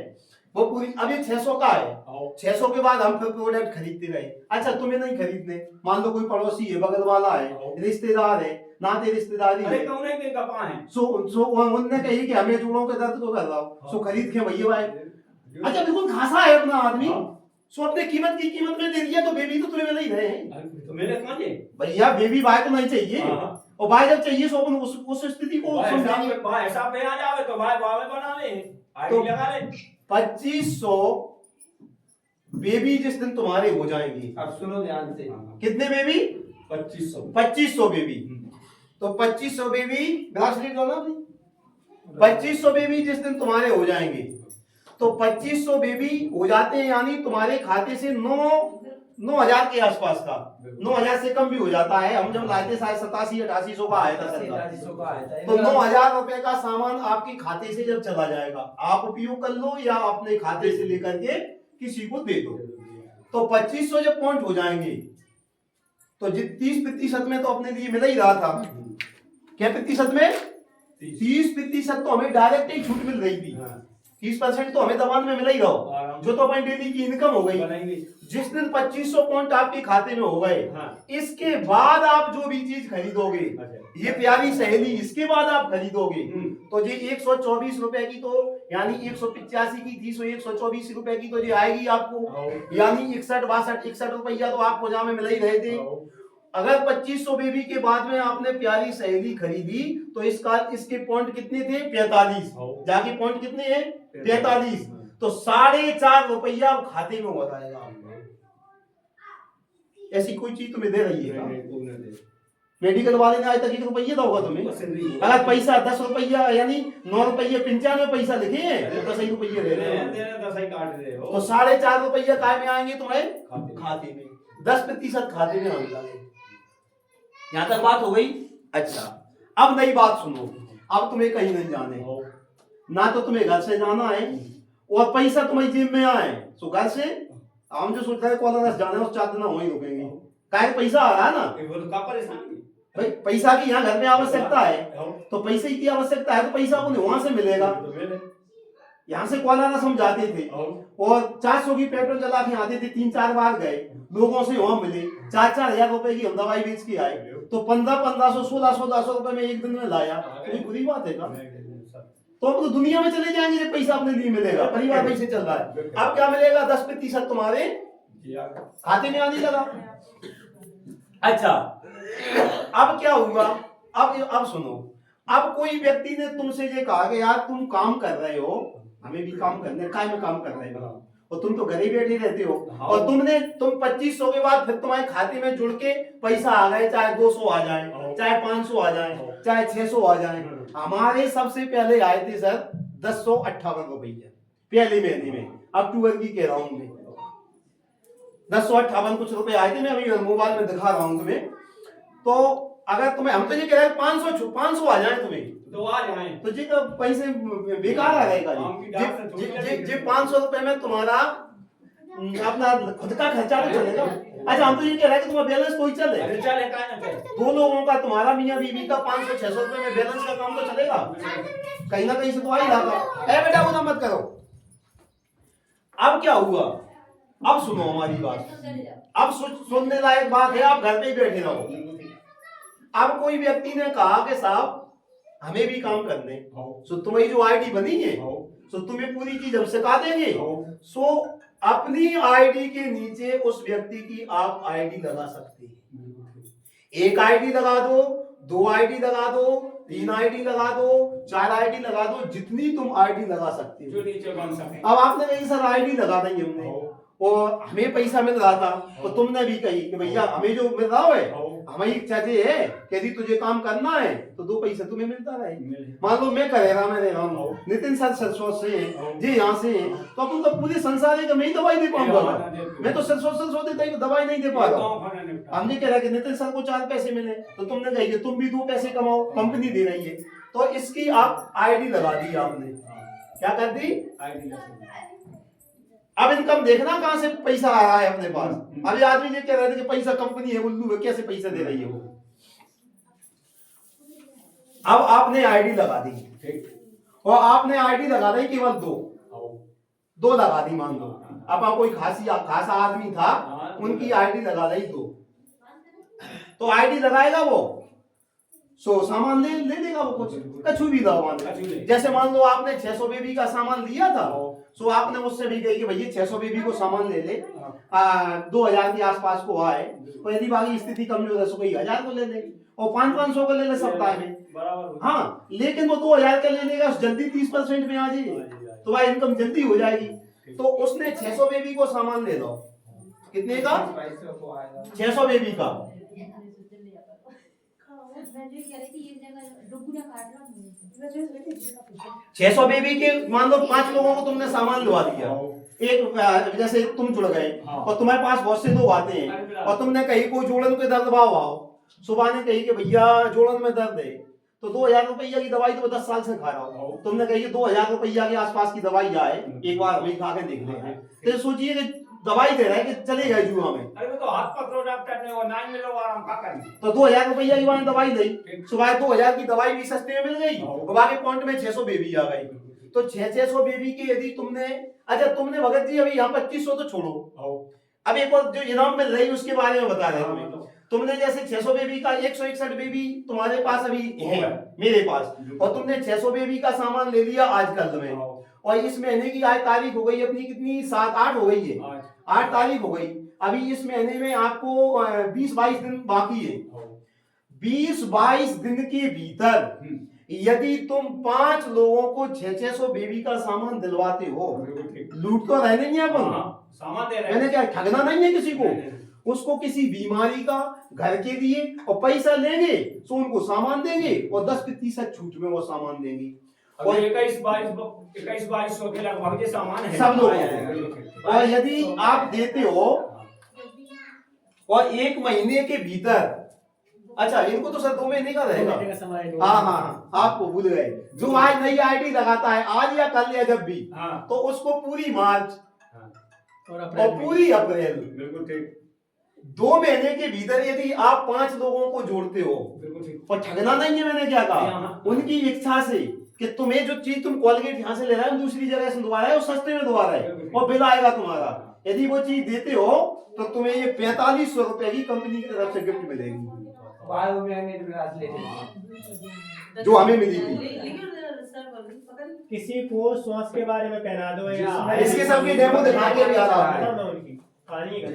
वो पूरी। अब ये 600 का है, 600 के बाद हम फिर प्रोडक्ट खरीदते रहे। अच्छा तुम्हें नहीं खरीदने, मान लो कोई पड़ोसी है, बगल वाला है, रिश्तेदार है, नाते रिश्तेदारी अरे है, कौन है के कपा है सो उन्होंने कही कि हमें जोड़ों के दर्द को कर रहा हो, सो खरीद के भैया भाई। अच्छा बिल्कुल खासा है अपना आदमी, सो अपने कीमत की कीमत में दे दिया, तो बेबी तो तुम्हें मिल ही रहे हैं तो मेरे कहां है भैया, बेबी भाई तो नहीं चाहिए, और भाई जब चाहिए सो अपन उस स्थिति को समझाएंगे। भाई ऐसा पे आ जावे तो भाई बावे बना ले, आईडी तो लगा ले। 2500 बेबी जिस दिन तुम्हारे हो जाएंगी, अब सुनो ध्यान से, कितने बेबी? 2500 बेबी। तो 2500 बेबी ग्लास लीड लो ना अभी, 2500 बेबी जिस दिन तुम्हारे हो जाएंगे, तो 2500 बेबी हो जाते हैं, यानी तुम्हारे खाते से 9,000 के आसपास का, 9,000 से कम भी हो जाता है। हम जब लाए थे शायद 87-88 का आया था सरकार, तो 9,000 रुपए का सामान आपके खाते से जब चला जाएगा, आप उपयोग कर लो या अपने खाते से लेकर के किसी को दे दो। तो 2500 जब पॉइंट हो जाएंगे, तो 30% में तो अपने लिए मिल ही रहा था, क्या प्रतिशत में? 30% तो हमें डायरेक्ट ही छूट मिल रही थी, 30% तो हमें दबान में मिला ही रहा, जो तो अपनी डेली की इनकम हो गई। जिस दिन 2500 पॉइंट आपके खाते में हो गए, इसके बाद आप जो भी चीज खरीदोगे, ये प्यारी सहेली, इसके बाद आप खरीदोगे, तो ये 124 रुपए की, तो यानी 185 की थी, सो 124 रुपए की तो ये आएगी आपको, यानी 61 रुपया तो आपको जहाँ में मिल ही रहे थे। अगर 2500 बेबी के बाद में आपने प्यारी सहेली खरीदी, तो इसके पॉइंट कितने थे? 45। जाके पॉइंट कितने हैं? 43। तो 4.5 रुपया खाते में बताएगा। ऐसी कोई चीज तुम्हें दे रही है? मेडिकल वाले ने आज तक 1 रुपया था होगा तुम्हें? अगर पैसा 10 रुपया यानी 9 रुपये 95 पैसा लिखे हैं, तो 10 रुपये दे रहे हैं, तो 4.5 रुपया काय में आएंगे तुम्हारे खाते में, 10% खाते में आने लगे। यहाँ तक बात हो गई। अच्छा अब नई बात सुनो, अब तुम्हें कहीं नहीं जाने, ना तो तुम्हें घर से जाना है और पैसा तुम्हारी जेब में आए, तो घर से हम जो सोच रहे हैं कोलारस जाना है, उस 4 दिन वहीं रुकेंगे, काहे पैसा आ रहा है ना भाई, पैसा की यहाँ घर में आवश्यकता है, तो पैसे की आवश्यकता है, तो पैसा उन्हें वहां से मिलेगा। यहाँ से कोलारस हम जाते थे और 400 की पेट्रोल चला के आते थे, 3-4 बार गए, लोगों से वहां मिले, 4-4 हजार रुपए की हम दवाई बेच के आए, तो 1500, 1600 रुपए में एक दिन में लाया, कोई बुरी बात है का? तो अब तो दुनिया में चले जाएंगे जब पैसा अपने लिए मिलेगा, परिवार पैसे चल रहा है। अब क्या मिलेगा? 10% तुम्हारे खाते में आने लगा। अच्छा अब क्या हुआ? अब सुनो, अब कोई व्यक्ति ने तुमसे ये कहा कि यार तुम काम कर रहे हो, हमें भी काम करना है, काय में काम कर रहे हो, और तुम तो घर ही बैठे रहते हो, और तुम 2500 के बाद फिर तुम्हारे खाते में जुड़ के पैसा आ गए, चाहे 200 आ जाए, चाहे 500 आ जाए, चाहे 600 आ जाए। हमारे सबसे पहले आए थे सर 1058 रुपये पहले महीने में, अक्टूबर की कह रहा हूँ मैं, 1058 कुछ रुपए आए थे, मैं अभी मोबाइल में दिखा रहा हूँ तुम्हें। तो अगर तुम्हें, हम तो ये कह रहे हैं 500 आ जाए तुम्हें, तो आ जाए, तो जी तो पैसे बेकार आ रहेगा जी 500 रुपए में तुम्हारा अपना खुद का खर्चा तो चलेगा। अच्छा हम तो ये कह रहे हैं कि तुम्हारा बैलेंस कोई चले, अरे चले का ना चले, 2 लोगों का, तुम्हारा मियां बीवी का 500-600 रुपए में बैलेंस का काम तो चलेगा, कहीं ना कहीं से तो आ ही रहा है। बेटा वो मत करो। अब क्या हुआ? अब सुनो हमारी बात, अब सुनने लायक बात है, आप घर पे ही बैठे रहो। अब कोई व्यक्ति ने कहा कि साहब हमें भी काम करने, सो तुम्हारी जो आईडी बनी है, सो तुम्हें पूरी चीज हम सिखा देंगे, सो अपनी आईडी के नीचे उस व्यक्ति की आप आईडी लगा सकते हैं। 1 आईडी लगा दो, 2 आईडी लगा दो, 3 आईडी लगा दो, 4 आईडी लगा दो, जितनी तुम आईडी लगा सकते जो हो। नीचे बन सके। अब आपने कही सर आईडी लगा देंगे हमने, और हमें पैसा मिल रहा था, तो तुमने भी कही कि भैया हमें जो मिल रहा है हमारी इच्छा ये है कि यदि तुझे काम करना है तो 2 पैसा तुम्हें मिलता रहे। मान लो मैं करेगा, मैं रह रहा हूँ, नितिन सर सरसों से हैं, जी यहाँ से हैं, तो अपन तो पूरे संसार है कि मैं ही दवाई दे पाऊंगा। मैं तो सरसों देता ही दवाई नहीं दे पा रहा। हमने कह रहा कि नितिन सर को 4 पैसे मिले, तो तुमने कही कि तुम भी 2 पैसे कमाओ, कंपनी दे रही है, तो इसकी आप आईडी लगा दी आपने। क्या कर दी? अब इनकम देखना कहां से पैसा आ रहा है अपने पास। अभी आदमी ये कह रहे थे कि पैसा कंपनी है, उल्लू है, कैसे पैसा दे रही है वो। अब आपने आईडी लगा दी, और आपने आईडी लगा दी केवल 2 लगा दी मान लो। अब कोई खासा आदमी था, उनकी आईडी लगा दी 2, तो आईडी लगाएगा वो, सो सामान ले लेगा वो, कुछ भी दो मान लो। जैसे मान लो आपने 600 बेबी का सामान लिया था, सो आपने मुझसे भी कही कि भैया 600 बेबी को सामान ले ले, 2000 के आसपास को आए, तो यदि बाकी स्थिति कमजोर है तो कोई 1000 को ले ले, और 500 को ले ले सप्ताह में। हाँ, लेकिन वो 2000 का ले लेगा, जल्दी 30% में आ जाएगी, तो वह इनकम जल्दी हो जाएगी। तो उसने 600 बेबी को सामान ले लो। कितने का? 600 बेबी का। 600 बेबी के मान लो 5 लोगों को तुमने सामान लुआ दिया। एक जैसे तुम जुड़ गए और तुम्हारे पास बहुत से लोग आते हैं, और तुमने कही कोई जोड़न पे दर्द भाव आओ, सुबह ने कही कि भैया जोड़न में दर्द है, तो 2000 रुपया की दवाई तो 10 साल से खा रहा हूँ, तुमने कही 2000 रुपया के आसपास की दवाई आए, एक बार वही खा के देख ले, तो सोचिए कि दवाई दे रहा है कि चले गए जुआ में। अरे वो तो हाथ पकड़ो डॉक्टर ने, वो नहीं मिलो आराम का करेंगे, तो 2000 रुपया की मैंने दवाई दी, सुबह 2000 की दवाई भी सस्ते में मिल गई, और बाकी पॉइंट में 600 बेबी आ गई। तो 600 बेबी के यदि तुमने, अच्छा तुमने भगत जी अभी यहाँ 2500 तो छोड़ो, अब एक और जो इनाम मिल रही है उसके बारे में बता रहे हैं। तुमने जैसे 600 बेबी का 161 बेबी तुम्हारे पास अभी है मेरे पास, और तुमने 600 बेबी का सामान ले लिया आज कल में, और इस महीने की आज तारीख हो गई अपनी कितनी, 7-8 हो गई है, 8 तारीख हो गई। अभी इस महीने में आपको 20-22 दिन बाकी है। 20-22 दिन के भीतर यदि तुम 5 लोगों को 600 बेबी का सामान दिलवाते हो, लूट तो रहे नहीं अपन, सामान दे रहे मैंने क्या ठगना नहीं है किसी को, उसको किसी बीमारी का घर के लिए, और पैसा लेंगे तो उनको सामान देंगे, और 10% छूट में वो सामान देंगे। और 21-22 के लगभग ये सामान है सब लोग। और यदि आप देते हो और 1 महीने के भीतर, अच्छा इनको तो सर 2 महीने का रहेगा, हाँ आपको भूल गए, जो आज नई आईडी लगाता है आज या कल या जब भी, तो उसको पूरी मार्च और पूरी अप्रैल, बिल्कुल ठीक, 2 महीने के भीतर यदि आप 5 लोगों को जोड़ते हो, और ठगना नहीं है, मैंने क्या कहा, उनकी इच्छा से कि तुम्हें जो चीज तुम कोलगेट यहाँ से ले रहा है दूसरी जगह से दोबारा है, वो सस्ते में दोबारा है, और बिल आएगा तुम्हारा, यदि वो चीज देते हो तो तुम्हें ये 4500 रुपए की कंपनी की तरफ से गिफ्ट मिलेगी, जो हमें मिली थी। किसी को श्वास के बारे में पहना दो, या इसके सबकी डेमो दिखा के भी आ रहा है।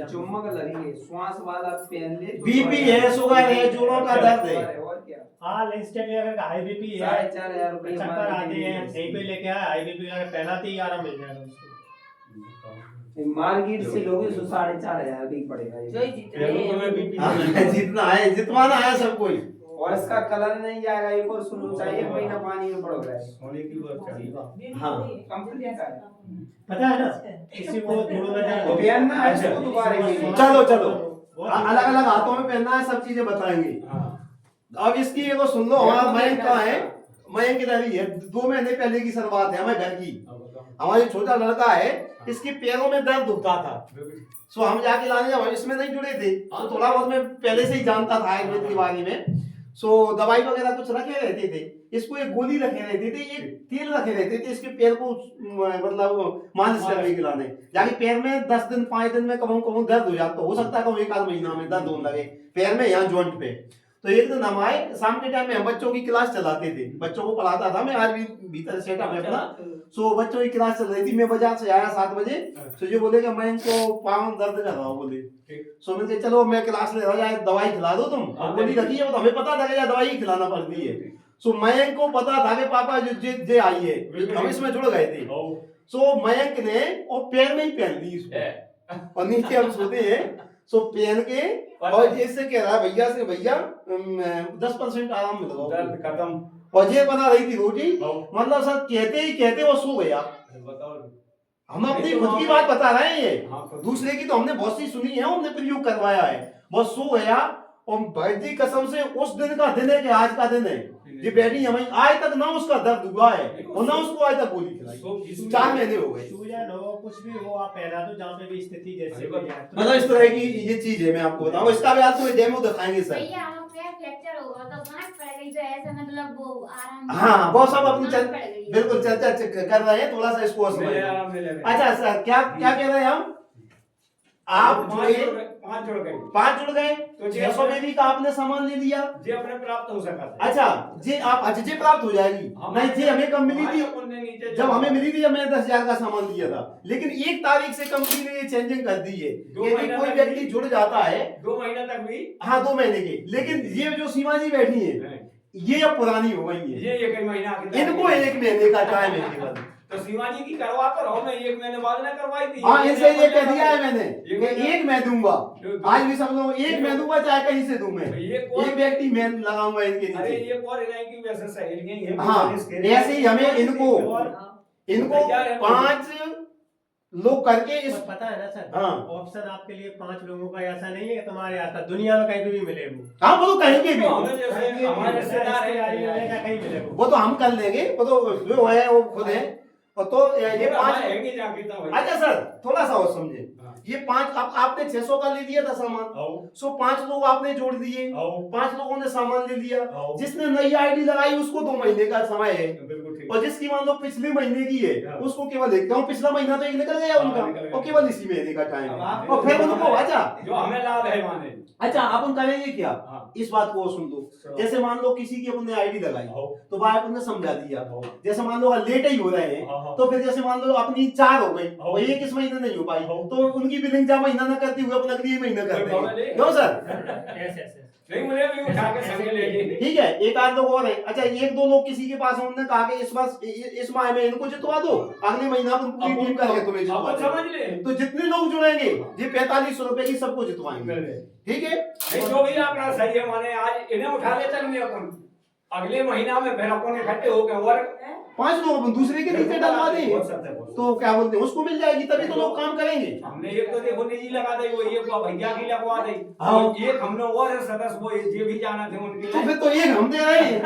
चुम्बक लगी है, श्वास वाला पहन ले, बीपी है, शुगर है, जोड़ों का दर्द है, और क्या, हाँ इंस्टेंट अगर हाई बीपी है, 4500 रुपये चक्कर आते हैं, कहीं पे लेके आए हाई बीपी का पहनाते ही आराम मिल जाएगा उसको। मार्केट से लोगे तो 4500 भी पड़ेगा ये। जितना है जितवाना है सब कोई, और इसका कलर नहीं जाएगा, एक और सुनो चाहिए, महीना पानी में पड़ गया सोने की बात चली। हाँ कंपनी का है। पता है ना, किसी को जोड़ना वो पहनना है इसको दोबारा में। चलो अलग अलग हाथों में पहनना है, सब चीजें बताएंगे। अब इसकी ये तो सुन लो, हमारा मयंक का है, मयंक की दरी है, 2 महीने पहले की सर बात है, हमारे घर की, हमारे छोटा लड़का है, इसके पैरों में दर्द दुखता था, सो हम जाके लाने जब इसमें नहीं जुड़े थे, तो थोड़ा बहुत मैं पहले से ही जानता था आयुर्वेद के बारे में, सो दवाई वगैरह कुछ रखे रहते थे, इसको एक गोली रखे रहते थे, एक तेल रखे रहते थे, इसके पैर को मतलब मालिश करने के लाने, जाके पैर में 10 दिन 5 दिन में कम दर्द हो जाता, हो सकता है 1 आध महीना में दर्द होने लगे पैर में, यहाँ जॉइंट पे। तो एक दिन हम आए, शाम के टाइम में हम बच्चों की क्लास चलाते थे, बच्चों को पढ़ाता था मैं, आज भी भीतर सेटअप है अपना, सो बच्चों की क्लास चल रही थी, मैं बाजार से आया 7 बजे, तो जो बोले कि मैं इनको पाँव दर्द कर रहा हूँ, बोले, सो मैंने चलो मैं क्लास ले रहा हूँ, दवाई खिला दो तुम, गोली रखी है, तो हमें पता था कि दवाई खिलाना पड़ती है, सो मयंक को पता था कि पापा जे आई है, हम इसमें जुड़ गए थे। सो मयंक ने वो पैर में ही पहन ली इसको, और नीचे हम सोते हैं, सो पहन के, और ये से कह रहा है भैया से, भैया 10% आराम मिल रहा, दर्द खत्म। और ये बना रही थी रोटी, मतलब सर कहते ही कहते वो सो गया। बताओ, हम अपनी खुद की बात बता रहे हैं, ये हाँ, खुद दूसरे की तो हमने बहुत सी सुनी है, हमने प्रयोग करवाया है। वो सो गया, और बैठी कसम से उस दिन का दिन है कि आज का दिन है, ये बैठी हमें आज तक ना उसका दर्द हुआ है, और ना उसको आज तक गोली खिलाई, 4 महीने हो गए। सूजन हो, कुछ भी हो, आप पहना दो जहाँ पे भी स्थिति जैसे भी है। मतलब इस तरह की ये चीज है, मैं आपको बताऊं, इसका भी आज तुम्हें डेमो दिखाएंगे सर। भैया हम पैर फ्रैक्चर होगा तो गांठ पड़ गई, तो ऐसे मतलब वो आराम। हाँ, वो सब अपनी गांठ पड़ गई है। बिल्कुल चर्चा कर रहे हैं, थोड़ा सा इसको मिले आराम मिले। अच्छा सर, क्या क्या कह रहे हैं हम, आप जुड़े, 5 जुड़ गए, 5 जुड़ गए, तो 600 बेबी का आपने सामान ले लिया। जे अपने प्राप्त हो सका था। अच्छा जी, आप अच्छा जी प्राप्त हो जाएगी, नहीं जी हमें कम मिली थी, जब हमें मिली थी, जब मैंने 10,000 का सामान दिया था, लेकिन 1 तारीख से कंपनी ने ये चेंजिंग कर दी है, यदि कोई व्यक्ति जुड़ जाता है 2 महीने तक भी, हाँ 2 महीने के, लेकिन ये जो सीमा जी बैठी है, ये अब पुरानी हो गई है, ये 1 महीना की, इनको 1 महीने का टाइम है केवल। तो सीमा जी की करवा कर हो, मैं 1 महीने बाद ना करवाई थी। हाँ, इनसे ये कह दिया है मैंने कि 1 मैं दूंगा, आज भी सब लोग 1 मैं दूंगा, चाहे कहीं से दूं मैं, एक व्यक्ति मैं लगाऊंगा इनके अरे नीचे। ये और इलाके की वैसे सहेलियां ही है। हाँ, ऐसे ही हमें इनको 5 लोग करके इस, पर पता है ना सर, हाँ ऑप्शन आपके लिए 5 लोगों का ऐसा नहीं है कि तुम्हारे आता दुनिया में कहीं पे भी मिले वो। हाँ, वो तो कहेंगे भी, हमें जैसे हमारे रिश्तेदार रिश्तेदार कहीं मिले वो। वो तो हम कर लेंगे, वो तो जो है वो खुद है, और तो ये 5। है जाके था भाई। अच्छा सर, थोड़ा सा और समझे, ये 5 आपने 600 का ले लिया था सामान, सो 5 लोग आपने जोड़ दिए, 5 लोगों ने सामान ले लिया, जिसने नई आईडी लगाई उसको 2 महीने का समय है, बिल्कुल ठीक। और जिसकी मान लो पिछले महीने की है उसको केवल एक, क्यों पिछला महीना तो एक निकल गया उनका, और केवल इसी महीने का टाइम है, और फिर उनको अच्छा जो हमें लाभ है माने। अच्छा अपन करेंगे क्या, हाँ। इस बात को सुन लो, जैसे मान लो किसी की अपने आईडी लगाई, तो भाई अपन ने समझा दिया, जैसे मान लो लेट ही हो रहे हैं, तो फिर जैसे मान लो अपनी 4 हो गई, और ये किस महीने नहीं हो पाई, तो उनकी बिलिंग 4 महीना ना करती हुए अपन अगली महीना कर देंगे, क्यों सर? ऐसे नहीं, मुझे भी उठा के संग ले गए। ठीक है, एक आध लोग और है, अच्छा 1-2 लोग किसी के पास, उन्होंने कहा कि इस माह में इनको जितवा दो, अगले महीना अपन पूरी टीम करके तुम्हें जितवा आप समझ देंगे। ले। तो जितने लोग जुड़ेंगे ये 4500 रुपए की सबको जितवाएंगे, ठीक है? नहीं, जो भी आपका सही है माने, आज इन्हें उठा ले चलेंगे अपन, अगले महीना में फिर अपन इकट्ठे हो गए और 5 लोग अपन दूसरे के नीचे डलवा दें, बहुत सत्य, बहुत सत्य। तो क्या बोलते हैं, उसको मिल जाएगी, तभी तो लोग काम करेंगे। हमने एक तो देखो निजी लगा दी, वो एक भैया की लगवा दी, हाँ। और एक हमने और सदस्य वो ये भी जाना थे उनके तो लिए। फिर तो एक हम दे रहे हैं,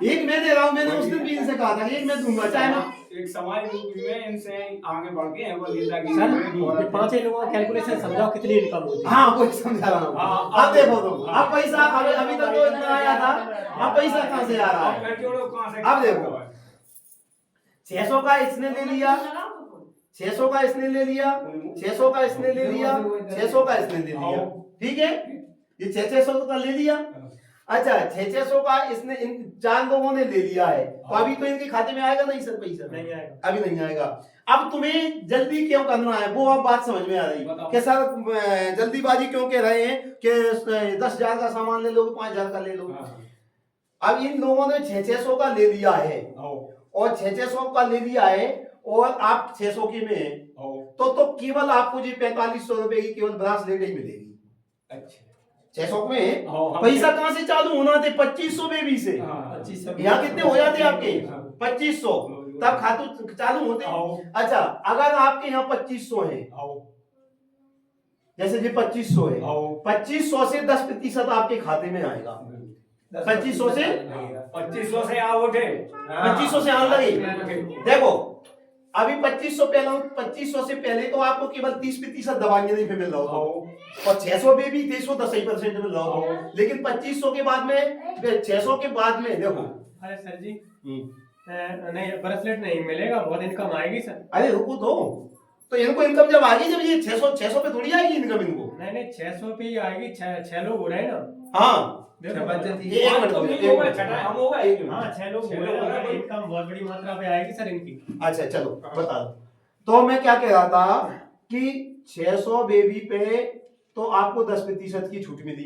एक मैं दे रहा हूँ, मैंने उस दिन भी इनसे कहा था एक मैं दूंगा, चाहे मैं एक समाज रूप में इनसे आगे बढ़ के हैं वो लीला की। सर, ये 5 लोगों का कैलकुलेशन समझाओ कितनी इनकम होती है। हाँ वही समझा रहा हूँ। हाँ, अब देखो तुम, अब पैसा अभी तक तो इतना आया था, अब पैसा कहाँ से आ रहा अब है? फिर जोड़ो कहाँ से? अब देखो 600 का इसने ले लिया, 600 का इसने ले लिया, 600 का इसने ले लिया, 600 का इसने ले लिया, ठीक है, ये 600 का ले लिया। अच्छा 600 का इसने इन 4 लोगों ने ले लिया है, तो अभी तो इनके खाते में आएगा नहीं सर पैसा? नहीं आएगा, अभी नहीं आएगा। अब तुम्हें जल्दी क्यों करना है, वो अब बात समझ में आ रही बताओ। कि सर जल्दीबाजी क्यों कह रहे हैं कि 10,000 का सामान ले लो, 5,000 का ले लो। अब इन लोगों ने 600 का ले लिया है, और 600 का ले लिया है, और आप 600 के में है, तो केवल आपको जी 4500 रुपए की केवल ब्रासलेट ही मिलेगी। अच्छा 600 में पैसा कहाँ से चालू होना थे? 2500 बेबी से। यहाँ कितने हो जाते आपके? 2500, तब खातू चालू होते। अच्छा अगर आपके यहाँ 2500 है, जैसे ये 2500 है, 2500 से 10% आपके खाते में आएगा। 2500 से 2500 से आ उठे, 2500 से आने लगे। देखो अभी 2500 पहले, 2500 से पहले तो आपको केवल 30% दवाइयां नहीं मिल रहा था, और 600 में भी 310% मिल रहा था, लेकिन 2500 के बाद में, 600 के बाद में देखो। अरे सर जी नहीं ब्रेसलेट नहीं मिलेगा, बहुत इनकम आएगी सर। अरे रुको तो इनको इनकम जब आएगी, जब ये 600 पे थोड़ी आएगी इनकम इनको। नहीं 600 पे ही आएगी, 6 लोग हो रहे हैं ना। हाँ देखो, एक मिनट तो रुको, भी एक होगा, मिनट। छठा हम होगा एक। हाँ 6 लोग हो रहे हैं, इनकम बहुत बड़ी मात्रा पे आएगी सर इनकी। अच्छा चलो बता दो। तो मैं क्या कह रहा था कि 600 बेबी पे तो आपको 10% की छूट मिली।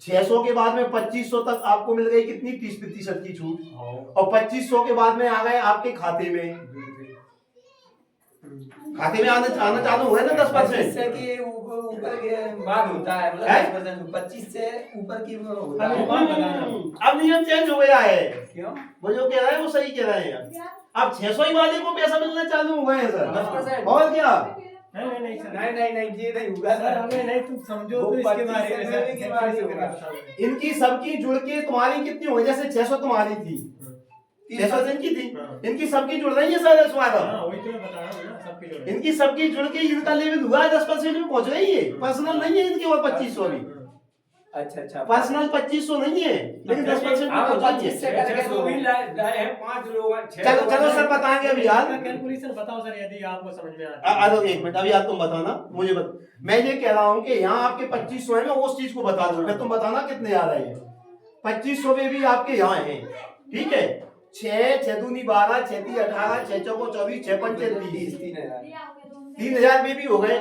600 के बाद में 2500 तक आपको मिल गई कितनी 30% की छूट। और 2500 के बाद में आ गए आपके खाते में आना चालू हुए ना 10%। के ऊपर के बाद होता है, मतलब है? 10% 25 से ऊपर की वो होता अभी है। बात बता रहा हूँ। अब नियम चेंज हो गया है। क्यों? वो जो कह रहा है वो सही कह रहे हैं। अब 600 ही वाले को पैसा मिलना चालू हो गए हैं सर। 10%। और क्या? नहीं सर, नहीं ये नहीं होगा सर हमें नहीं, तुम समझो वो तो इसके 25 बारे में से सर, मिलने के बाद ही होगा। इनकी सबकी जुड़ के तुम्हारी कितनी हो गई? जैसे 600 तुम्हारी थी, 600 इनकी थी, इनकी सबकी जुड़ रही है सर। स्वागत, हाँ वही तो मैं बता रहा हूँ ना, सबके जोड़े। इनकी सबकी जुड़ के इनका लेवल हुआ है 10% में पहुंच रही है। पर्सनल नहीं है इनके और 2500 भी। अच्छा पर्सनल 2500 नहीं है, लेकिन 10% में हाँ, पहुंच 25 से रही है। करके तो भी लाए हैं 5 लोग हैं, 6 चलो चलो सर बताएंगे अभी यार। कैलकुलेशन बताओ सर, यदि आपको समझ में आता है। एक मिनट अभी यार तुम बताना मुझे मैं ये कह रहा हूँ कि यहाँ आपके 2500 है, मैं उस चीज को बता दूं, फिर तुम बताना कितने आ रहे हैं। 2500 में भी आपके यहाँ है, ठीक है। 6 6 दूनी 12, 6 3 18, 6 चौको 24, 6 पंचे 30, 3000 में भी हो गए।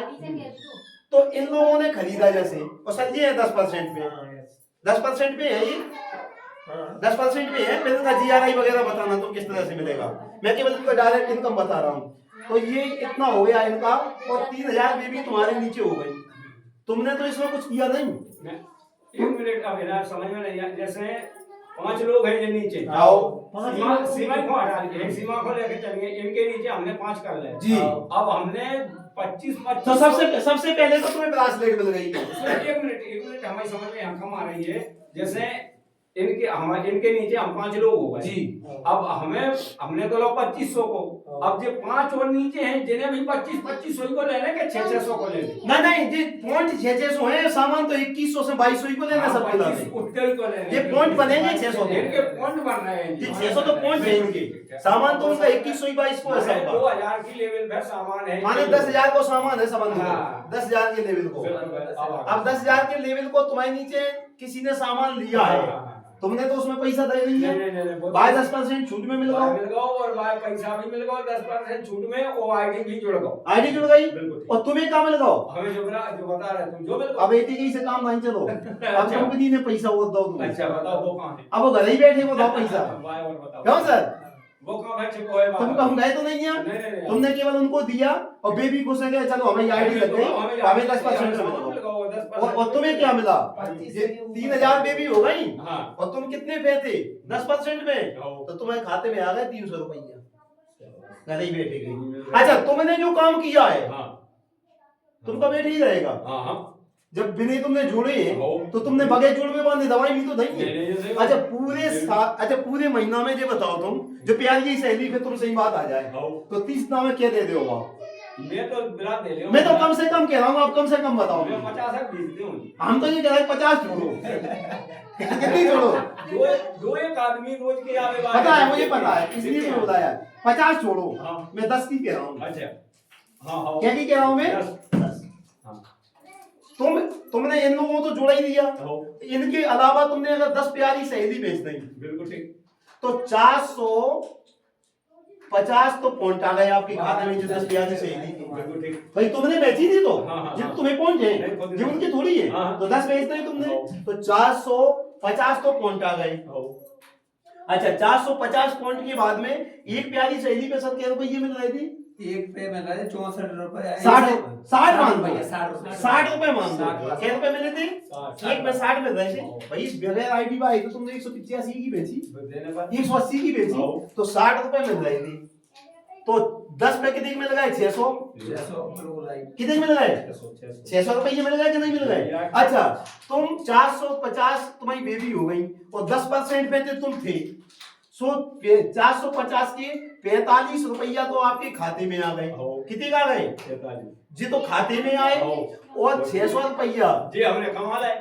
तो इन लोगों ने खरीदा जैसे, और सर ये है 10% पे, 10% पे है ये, 10% पे है। फिर इनका GRI वगैरह बताना तुम किस तरह से मिलेगा। मैं केवल इनका डायरेक्ट इनकम बता रहा हूँ। तो ये इतना हो गया इनका, और 3000 में भी तुम्हारे नीचे हो गई। तुमने तो इसमें कुछ किया नहीं। 1 मिनट अब इधर समझ में नहीं आया। जैसे 5 लोग हैं ये नीचे, आओ सीमा को हटा दीजिए, सीमा को लेके चलिए। इनके नीचे हमने 5 कर लिया जी। अब हमने 25 तो सबसे पहले तो तुम्हें ब्रासलेट मिल गई। 1 मिनट हमारी समझ में हम आ रही है। जैसे इनके नीचे हम 5 लोग हो गए जी। अब हमने तो लो 2500 को। अब जो 5 और नीचे हैं जिन्हें भी 2500 को लेने के 600 को लेने। नहीं जी, पॉइंट 600 है, सामान तो 2100 से 2200 को लेना सब मिला के। उतने ही को लेने। ये पॉइंट बनेंगे 600 के। इनके पॉइंट बन रहे हैं जी 600 तो पॉइंट है इनके, सामान तो उनका 2100 ही 2200 है सबका। 2000 की लेवल पे सामान है, माने 10,000 को सामान है समझ लो, हाँ। 10,000 के लेवल को। अब 10,000 के लेवल को तुम्हारे नीचे किसी ने सामान लिया है, तुमने तो उसमें पैसा दे नहीं है। बाय 10% छूट में मिल गया, मिल गया और बाय पैसा भी मिल गया 10% छूट में, और आईडी भी जुड़ गया। आईडी जुड़ गई, बिल्कुल। और तुम्हें क्या मिल गया? हमें जो बता रहे तुम जो मिल गया। अब एटी से काम नहीं चलो, अब कंपनी ने पैसा वो दो तुम्हें। अच्छा बताओ वो कहां है? अब वो घर ही बैठे वो दो पैसा। बाय और बताओ क्यों सर? वो कहां है? छिपो है तुम हम गए तो नहीं है, नहीं। तुमने केवल उनको दिया और बेबी खुश है कि चलो हमें आईडी लग गई, हमें 10% से मिल गया। और तुम्हें क्या मिला? ये 3000 बेबी हो गई, हाँ। और तुम कितने पे थे? 10% में, तो तुम्हारे खाते में आ गए 300 रुपया, घर ही बैठे गई। अच्छा तुमने जो काम किया है तुमका बैठ ही रहेगा। जब बिने तुमने जोड़े तो तुमने बगैर जोड़ में बांधे, दवाई भी तो नहीं है। अच्छा पूरे महीना में ये बताओ तुम, जो प्यारी सहेली पे तुम सही बात आ जाए तो 30 नाम में क्या दे दो? मैं तो बिला दे रहा हूं। मैं तो कम से कम कह रहा हूँ, आप कम से कम बताओ। मैं 50 भेजते हूं। हम तो ये कह रहे हैं 50 जोड़ो। कितनी जोड़ो? दो एक आदमी रोज के आवे पता है, मुझे पता है, इसलिए मैं बताया 50 जोड़ो। हाँ। मैं 10 की कह रहा हूँ। अच्छा हाँ क्या की कह रहा हूँ मैं? 10। तुमने इन लोगों को तो जोड़ा ही दिया, इनके अलावा तुमने अगर 10 प्यारी सहेली बेच दी, बिल्कुल ठीक, तो 450 तो पॉइंट आ गए आपके खाते में, जो 10 प्यारी सहेली थी। बिल्कुल ठीक। भाई तुमने बेची थी तो हाँ। जिन तुम्हें पॉइंट है, जो उनकी थोड़ी है, तो 10 बेचते ही तुमने, तो 450 तो पॉइंट आ गए। अच्छा 450 पॉइंट के बाद में एक प्यारी सहेली पे सर क्या रुपये मिल रहे थे? एक पे मिल रहा है 64 रुपए, 60 मान लो, 60 रुपए मान लो। क्या रुपए मिले थे? एक में 60 मिल रहे थे भाई। इस बगैर आईडी बाई तो तुमने 185 की बेची, 180 की बेची, तो 60 रुपए मिल रहे थे। तो 10 पे कितने मिल गए? 600। कितने मिल गए? 600 रुपये मिल गए कि नहीं मिल गए? अच्छा तुम 450 तुम्हारी बेबी हो गई, और 10% पे थे तुम थे, 450 के 45 रुपया तो आपके खाते में आ गए। कितने आ गए? 43 जी तो खाते में आए, और 600 रुपया जी हमने कमा लिया।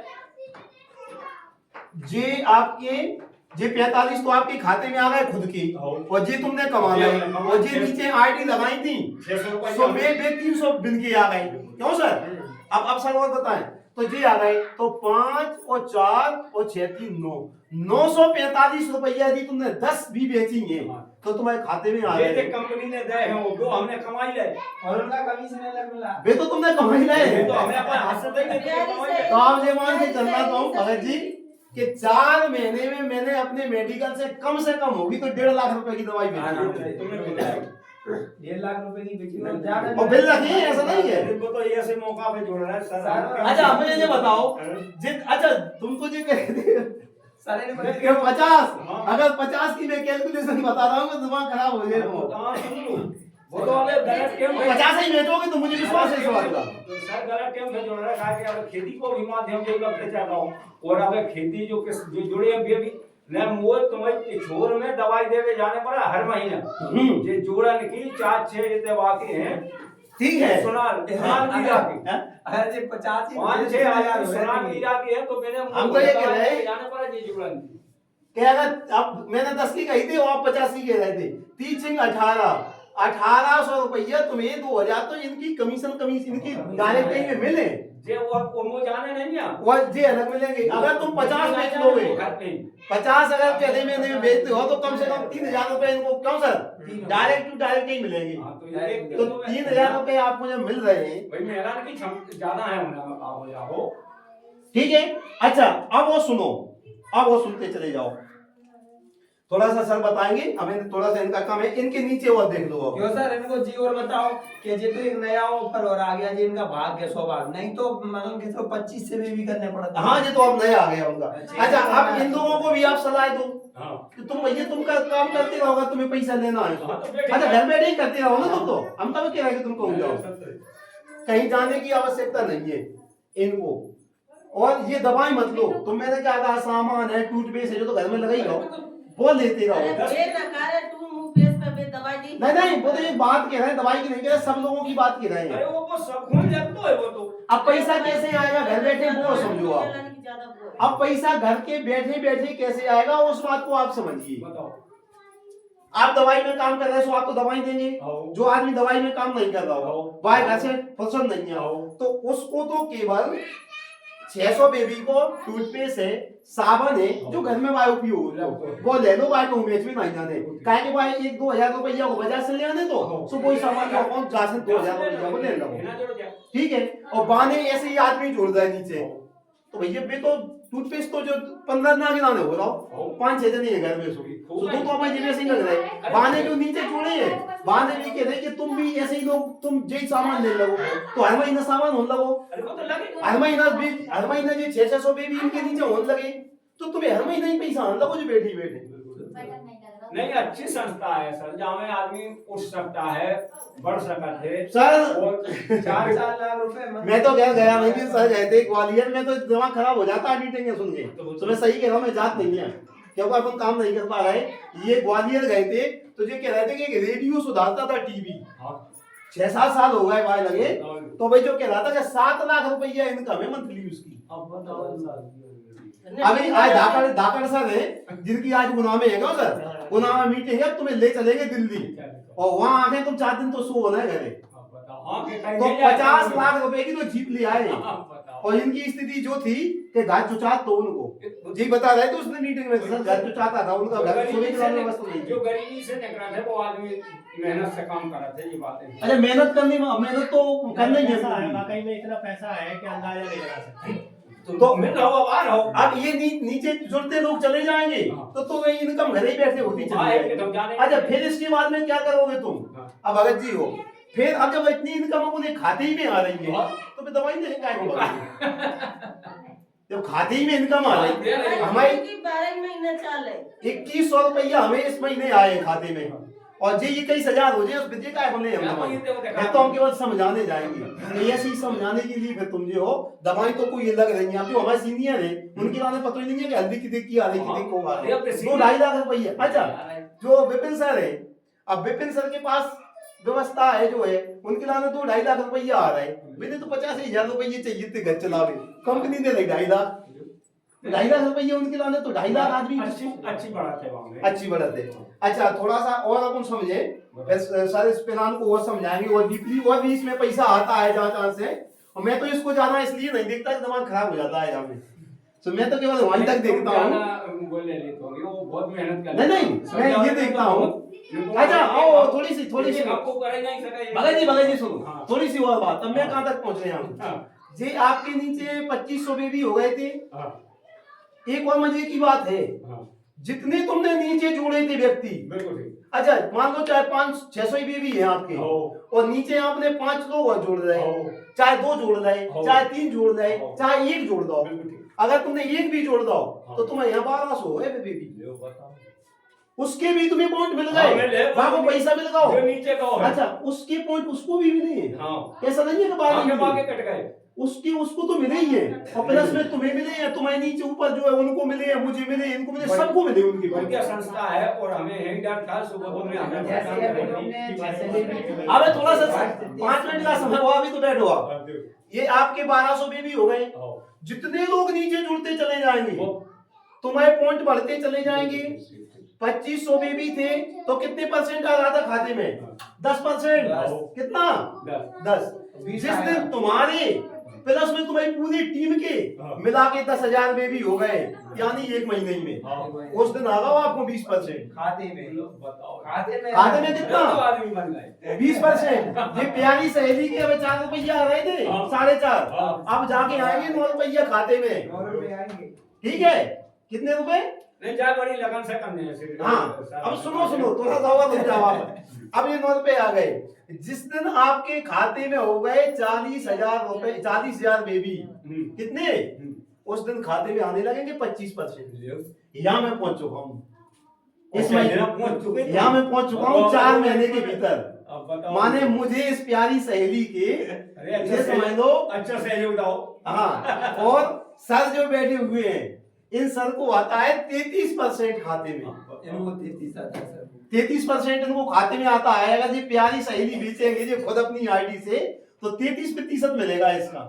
जे आपके जे 45 तो आपके खाते में आ गए खुद की, और जे तुमने कमा लिया, और जे नीचे आईडी लगाई थी 600 रुपये सो बे 300 बिन के आ गए। क्यों सर? अब सर और बताएं, तो जी आ गए, तो 5 और 4 और 6 3 9 945 रुपया यदि तुमने 10 भी बेची है तो तुम्हारे खाते में आ ये गए। कंपनी ने दे हैं वो हमने कमाई ले, और उनका कमीशन अलग मिला। वे तो तुमने कमाई ये लाए तो हमने अपने हाथ से देंगे तो आप ये मान के चलना चाहूँ भगत जी कि 4 महीने में मैंने अपने मेडिकल से कम होगी तो 1.5 लाख रुपए की दवाई बेची है। 1.5 लाख रुपए की बेची और और बिल रखी है, ऐसा नहीं है। इनको तो ऐसे मौका पे जोड़ रहा है सर। अच्छा मुझे ये बताओ, अच्छा तुमको जो कहते सारे ने बता 50, अगर 50 की मैं कैलकुलेशन बता रहा हूँ तो दिमाग खराब हो जाएगा। वो तो हमें गलत क्यों 50 ही बेचोगे तो मुझे विश्वास है इस बात का। सर गलत क्यों से जोड़ रहा है कि अब खेती को भी माध्यम से करते चाहता हूँ और अब खेती जो जुड़े हैं भी न वो तुम्हें छोर में दवाई देवे जाने पर हर महीना ये जोड़न की 4-6 ये बाकी हैं। ठीक है, सोनाल मीरा की अरे जी 50 ही 5-6 हजार सोनाल मीरा की है तो मैंने हम तो ये कह रहे हैं जाने पर ये जुड़न की कि अगर अब मैंने 10 की कही थी और आप 50 की कह रहे थे, 1800 रुपया तुम्हें 2000 तो इनकी कमीशन इनकी डायरेक्ट कहीं में मिले जे वो जाने नहीं है और जे अलग मिलेंगे। अगर तुम 50 बेच लोगे, 50 अगर पहले महीने में बेचते हो तो कम से कम 3000 रुपए इनको क्यों सर डायरेक्ट टू डायरेक्ट ही मिलेंगे। तो 3000 रुपए आपको जब मिल रहे हैं भाई मेरा की ज्यादा है उन्हें हो ठीक है। अच्छा अब वो सुनो, अब वो सुनते चले जाओ, थोड़ा सा सर बताएंगे हमें, थोड़ा सा इनका काम है, इनके नीचे वो देख लो। क्यों सर इनको जी और बताओ कि जे तो एक नया ऑफर और आ गया जी, इनका भाग है 100 भाग, नहीं तो मान के चलो 25 से भी करने पड़ता। हाँ जी, तो अब नया आ गया उनका। अच्छा अब इन लोगों को भी आप सलाह दो कि तुम भैया तुम का काम करते रहोगा, तुम्हें पैसा लेना है तो। अच्छा घर बैठे ही करते रहो ना तुम, तो हम तब कह रहे हैं कि तुम कहो जाओ, कहीं जाने की आवश्यकता नहीं है इनको। और ये दवाई मत लो तुम, मैंने क्या कहा सामान है टूथपेस्ट है जो तो घर में लगा ही रहो, वो लेते रहो। नहीं नहीं वो तो एक बात कह रहे हैं, दवाई की नहीं कह रहे, सब लोगों की बात कह रहे हैं। अरे वो सब खून लगता है वो तो। अब पैसा कैसे आएगा घर बैठे वो समझो आप। अब पैसा घर के बैठे बैठे कैसे आएगा उस बात को आप समझिए। बताओ आप दवाई में काम कर रहे हो, आपको दवाई देंगे। जो आदमी दवाई में काम नहीं कर रहा हो, वह घर से पसंद नहीं है, तो उसको तो केवल 600 बेबी को टूथपेस्ट है, साबन है जो घर में वाय उपयोग हो, वो ले लो, वाय को मैच में नहीं जाने काहे कि भाई 1-2 हजार रुपया को बाजार से ले आने तो कोई सामान का अकाउंट 4-2 हजार रुपया को ले लो, ठीक है। और बाने ऐसे ही आदमी जोड़ रहा है नीचे, तो भैया बे तो टूथपेस्ट तो जो 15 ना के दाने हो रहा हो 5-6 जन ही घर में सोगी तो हमारे जिम्मे से ही लग रहा है। बाने जो नीचे जोड़े हैं, बाने भी कह रहे कि तुम भी ऐसे ही लोग, तुम जय सामान ले लगो तो हर महीना सामान होने लगो, हर महीना जी 600 भी इनके नीचे होने लगे तो तुम्हें हर महीना ही पैसा आने लगो जो बैठे बैठे। नहीं अच्छी संस्था है सर, जहाँ में आदमी उठ सकता है, बढ़ सकता है सर। और 4-4 लाख रुपए मैं तो गया नहीं कि सर गए थे ग्वालियर में, तो दिमाग खराब हो जाता है मीटिंग सुन के, तो मैं सही कह रहा हूँ, मैं जात नहीं है क्योंकि अपन काम नहीं कर पा रहे। ये ग्वालियर गए थे तो ये कह रहे थे कि रेडियो सुधारता था टीवी, 6-7 साल हो गए भाई लगे, तो भाई जो कह रहा था कि 7 लाख रुपया इनकम है मंथली उसकी। अभी आज धाकड़ सर है जिनकी आज गुनाह में है ना सर, गुनाह में मीटिंग है, तुम्हें ले चलेंगे दिल्ली और वहाँ आके तुम 4 दिन तो सो होना है घरे, तो 50 लाख रुपए की तो जीप ले आए। और इनकी स्थिति जो थी कि घर चुचात तो उनको जी बता रहे थे उसने मीटिंग में, सर घर चुचाता था उनका, घर सोने के लिए वस्तु नहीं, जो गरीबी से निकला था वो आदमी मेहनत से काम कर रहे थे, ये बात है। अच्छा मेहनत करने में, मेहनत तो करना ही पैसा है, है वाकई में इतना पैसा है कि अंदाजा नहीं लगा सकते। तो मिल रहा हो आ रहा हो। अब ये नीचे जुड़ते लोग चले जाएंगे तो वही इनकम घर ही बैठे होती चली जाएगी। अच्छा फिर इसके बाद में क्या करोगे तुम, अब भगत जी हो, फिर अब जब इतनी इनकम उन्हें खाते ही में आ रही है तो फिर दवाई देने का जब खाते ही में इनकम आ रही है, हमारी 2100 रुपया हमें इस महीने आए खाते में, और जी ये कई 1000 हो जाए उस विद्या का बोले हम तो हम केवल समझाने जाएंगे, तो ऐसे ही समझाने के लिए फिर तुम जो हो दवाई तो कोई अलग नहीं है। जो हमारे सीनियर है उनके लाने पता ही नहीं है कि हल्दी की आ रही को आ रही 2-2.5 लाख रुपया। अच्छा जो विपिन सर है, अब विपिन सर के पास व्यवस्था है जो है, उनके लाने 2-2.5 लाख रुपया आ रहा है, मैंने तो 85,000 रुपये चाहिए थे घर चलावे, कंपनी ने 2.5 लाख 2.5 लाख रुपये उनके लाने, तो 2.5 लाख आदमी अच्छी बढ़त है वहाँ में, अच्छी बढ़त है। अच्छा थोड़ा सा और अपन समझे सर, इस प्लान को और समझाएंगे और डीपली, और भी इसमें पैसा आता है जहाँ से, और मैं तो इसको ज्यादा इसलिए नहीं देखता कि दिमाग खराब हो जाता है यहाँ पे। तो मैं तो केवल वहीं तक देखता हूँ। वो ले लेता हूँ, वो बहुत मेहनत करता नहीं नहीं, मैं ये देखता हूँ। अच्छा आओ थोड़ी सी आपको करेगा ही सका ये। भगत जी सुनो, हाँ। थोड़ी सी और बात। अब मैं कहाँ तक पहुंच रहा हूँ हाँ, जी, आपके नीचे 2500 बेबी हो गए थे। हाँ, एक और मजे की बात है, हाँ, जितने तुमने नीचे जोड़े थे व्यक्ति, बिल्कुल ठीक। अच्छा मान लो चाहे 500-600 बेबी है आपके, हो, और नीचे आपने 5 लोग और जोड़ रहे, हो, चाहे 2 जोड़ रहे, हाँ। चाहे 3 जोड़ रहे, हाँ। चाहे 1 जोड़ दो। बिल्कुल ठीक। अगर तुमने 1 भी जोड़ दो हाँ। तो तुम्हें यहाँ 1200 है बेबी। लो बताओ। उसके भी तुम्हें पॉइंट मिल हाँ, मिले, गए, वहां को पैसा मिल जो गया। नीचे का हो है। अच्छा उसके पॉइंट उसको भी मिले हैं, हाँ, ऐसा नहीं है कि आगे बाकी बागे कट गए। उसकी उसको तो मिले ही है, और प्लस में तुम्हें मिले हैं, तुम्हें नीचे ऊपर जो है उनको मिले हैं, मुझे मिले, इनको मिले, सबको मिले उनकी बढ़िया संस्था है और हमें यही डर था सुबह को में हमें जैसे काम अभी करेंगे। तुमने 600 बेबी अबे थोड़ा सा 5 मिनट का समय हुआ, अभी तो बैठो आप। ये आपके 1200 बेबी हो गए। जितने लोग नीचे जुड़ते चले जाएंगे तुम्हारे पॉइंट बढ़ते चले जाएंगे। 2500 बेबी थे तो कितने परसेंट आ रहा था खाते में? 10%। कितना? 10। जिस दिन तुम्हारे प्लस में तुम्हारी पूरी टीम के मिला के 10,000 बेबी हो गए, यानी 1 महीने में, उस दिन आ रहा आपको 20%। खाते में बताओ। खाते में कितना? आदमी बन गए 20%। ये प्यारी सहेली के अब 4 रुपया आ रहे थे, 4.5, अब जाके आएंगे 9 रुपया खाते में। 9 रुपए आएंगे। ठीक है, कितने रुपए? नहीं जा बड़ी लगन से करने हैं सिर्फ। हाँ, अब सुनो थोड़ा सा और रुक जाओ आप। अब ये 9 रुपए आ गए। जिस दिन आपके खाते में हो गए 40,000 रुपए, 40,000 बेबी, कितने? उस दिन खाते में आने लगेंगे 25%। यहाँ मैं पहुंच चुका हूँ, इस महीने पहुंच चुके थे। यहाँ मैं पहुंच चुका हूँ 4 महीने के भीतर। अब बताओ। माने मुझे इस प्यारी सहेली के, अरे अच्छा ये समझ लो, अच्छा सहयोग दो। हाँ, और सर जो बैठे हुए हैं, इन सर को आता है 33% खाते में। इनको 33 आता है सर। 33% इनको खाते में आता है। अगर ये प्यारी सहेली बेचेंगे ये खुद अपनी आईडी से, तो 33% मिलेगा इसका।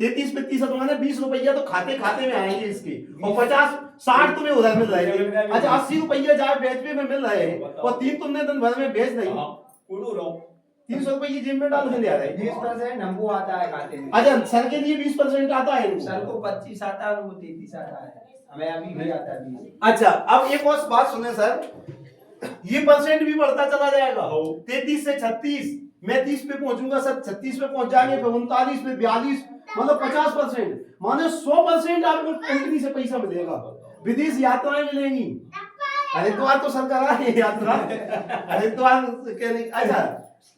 33% माने 20 रुपया तो खाते में आएंगे इसके, और 50-60 तुम्हें उधर मिल रहे थे। अच्छा 80 रुपया जाए बेच पे में मिल रहे हैं, और 3 तुमने दिन भर में बेच नहीं, 300 रुपये ये जेब में डाल के ले आ रहे हैं। 20% हमको आता है खाते में। अच्छा सर के लिए 20% आता है इनको? सर को 25 आता है, उनको 33 आता है। हमें अभी भी आता है 20। अच्छा अब एक और बात सुने सर, ये परसेंट भी बढ़ता चला जाएगा। 33 से 36, मैं 30 पे पहुंचूंगा सर, 36 पे पहुंच जाएंगे, फिर 39 पे 42, मतलब 50%, माने 100% आपको कंपनी से पैसा मिलेगा। विदेश यात्राएं मिलेंगी। हरिद्वार तो सर करा है यात्रा, हरिद्वार कहने। अच्छा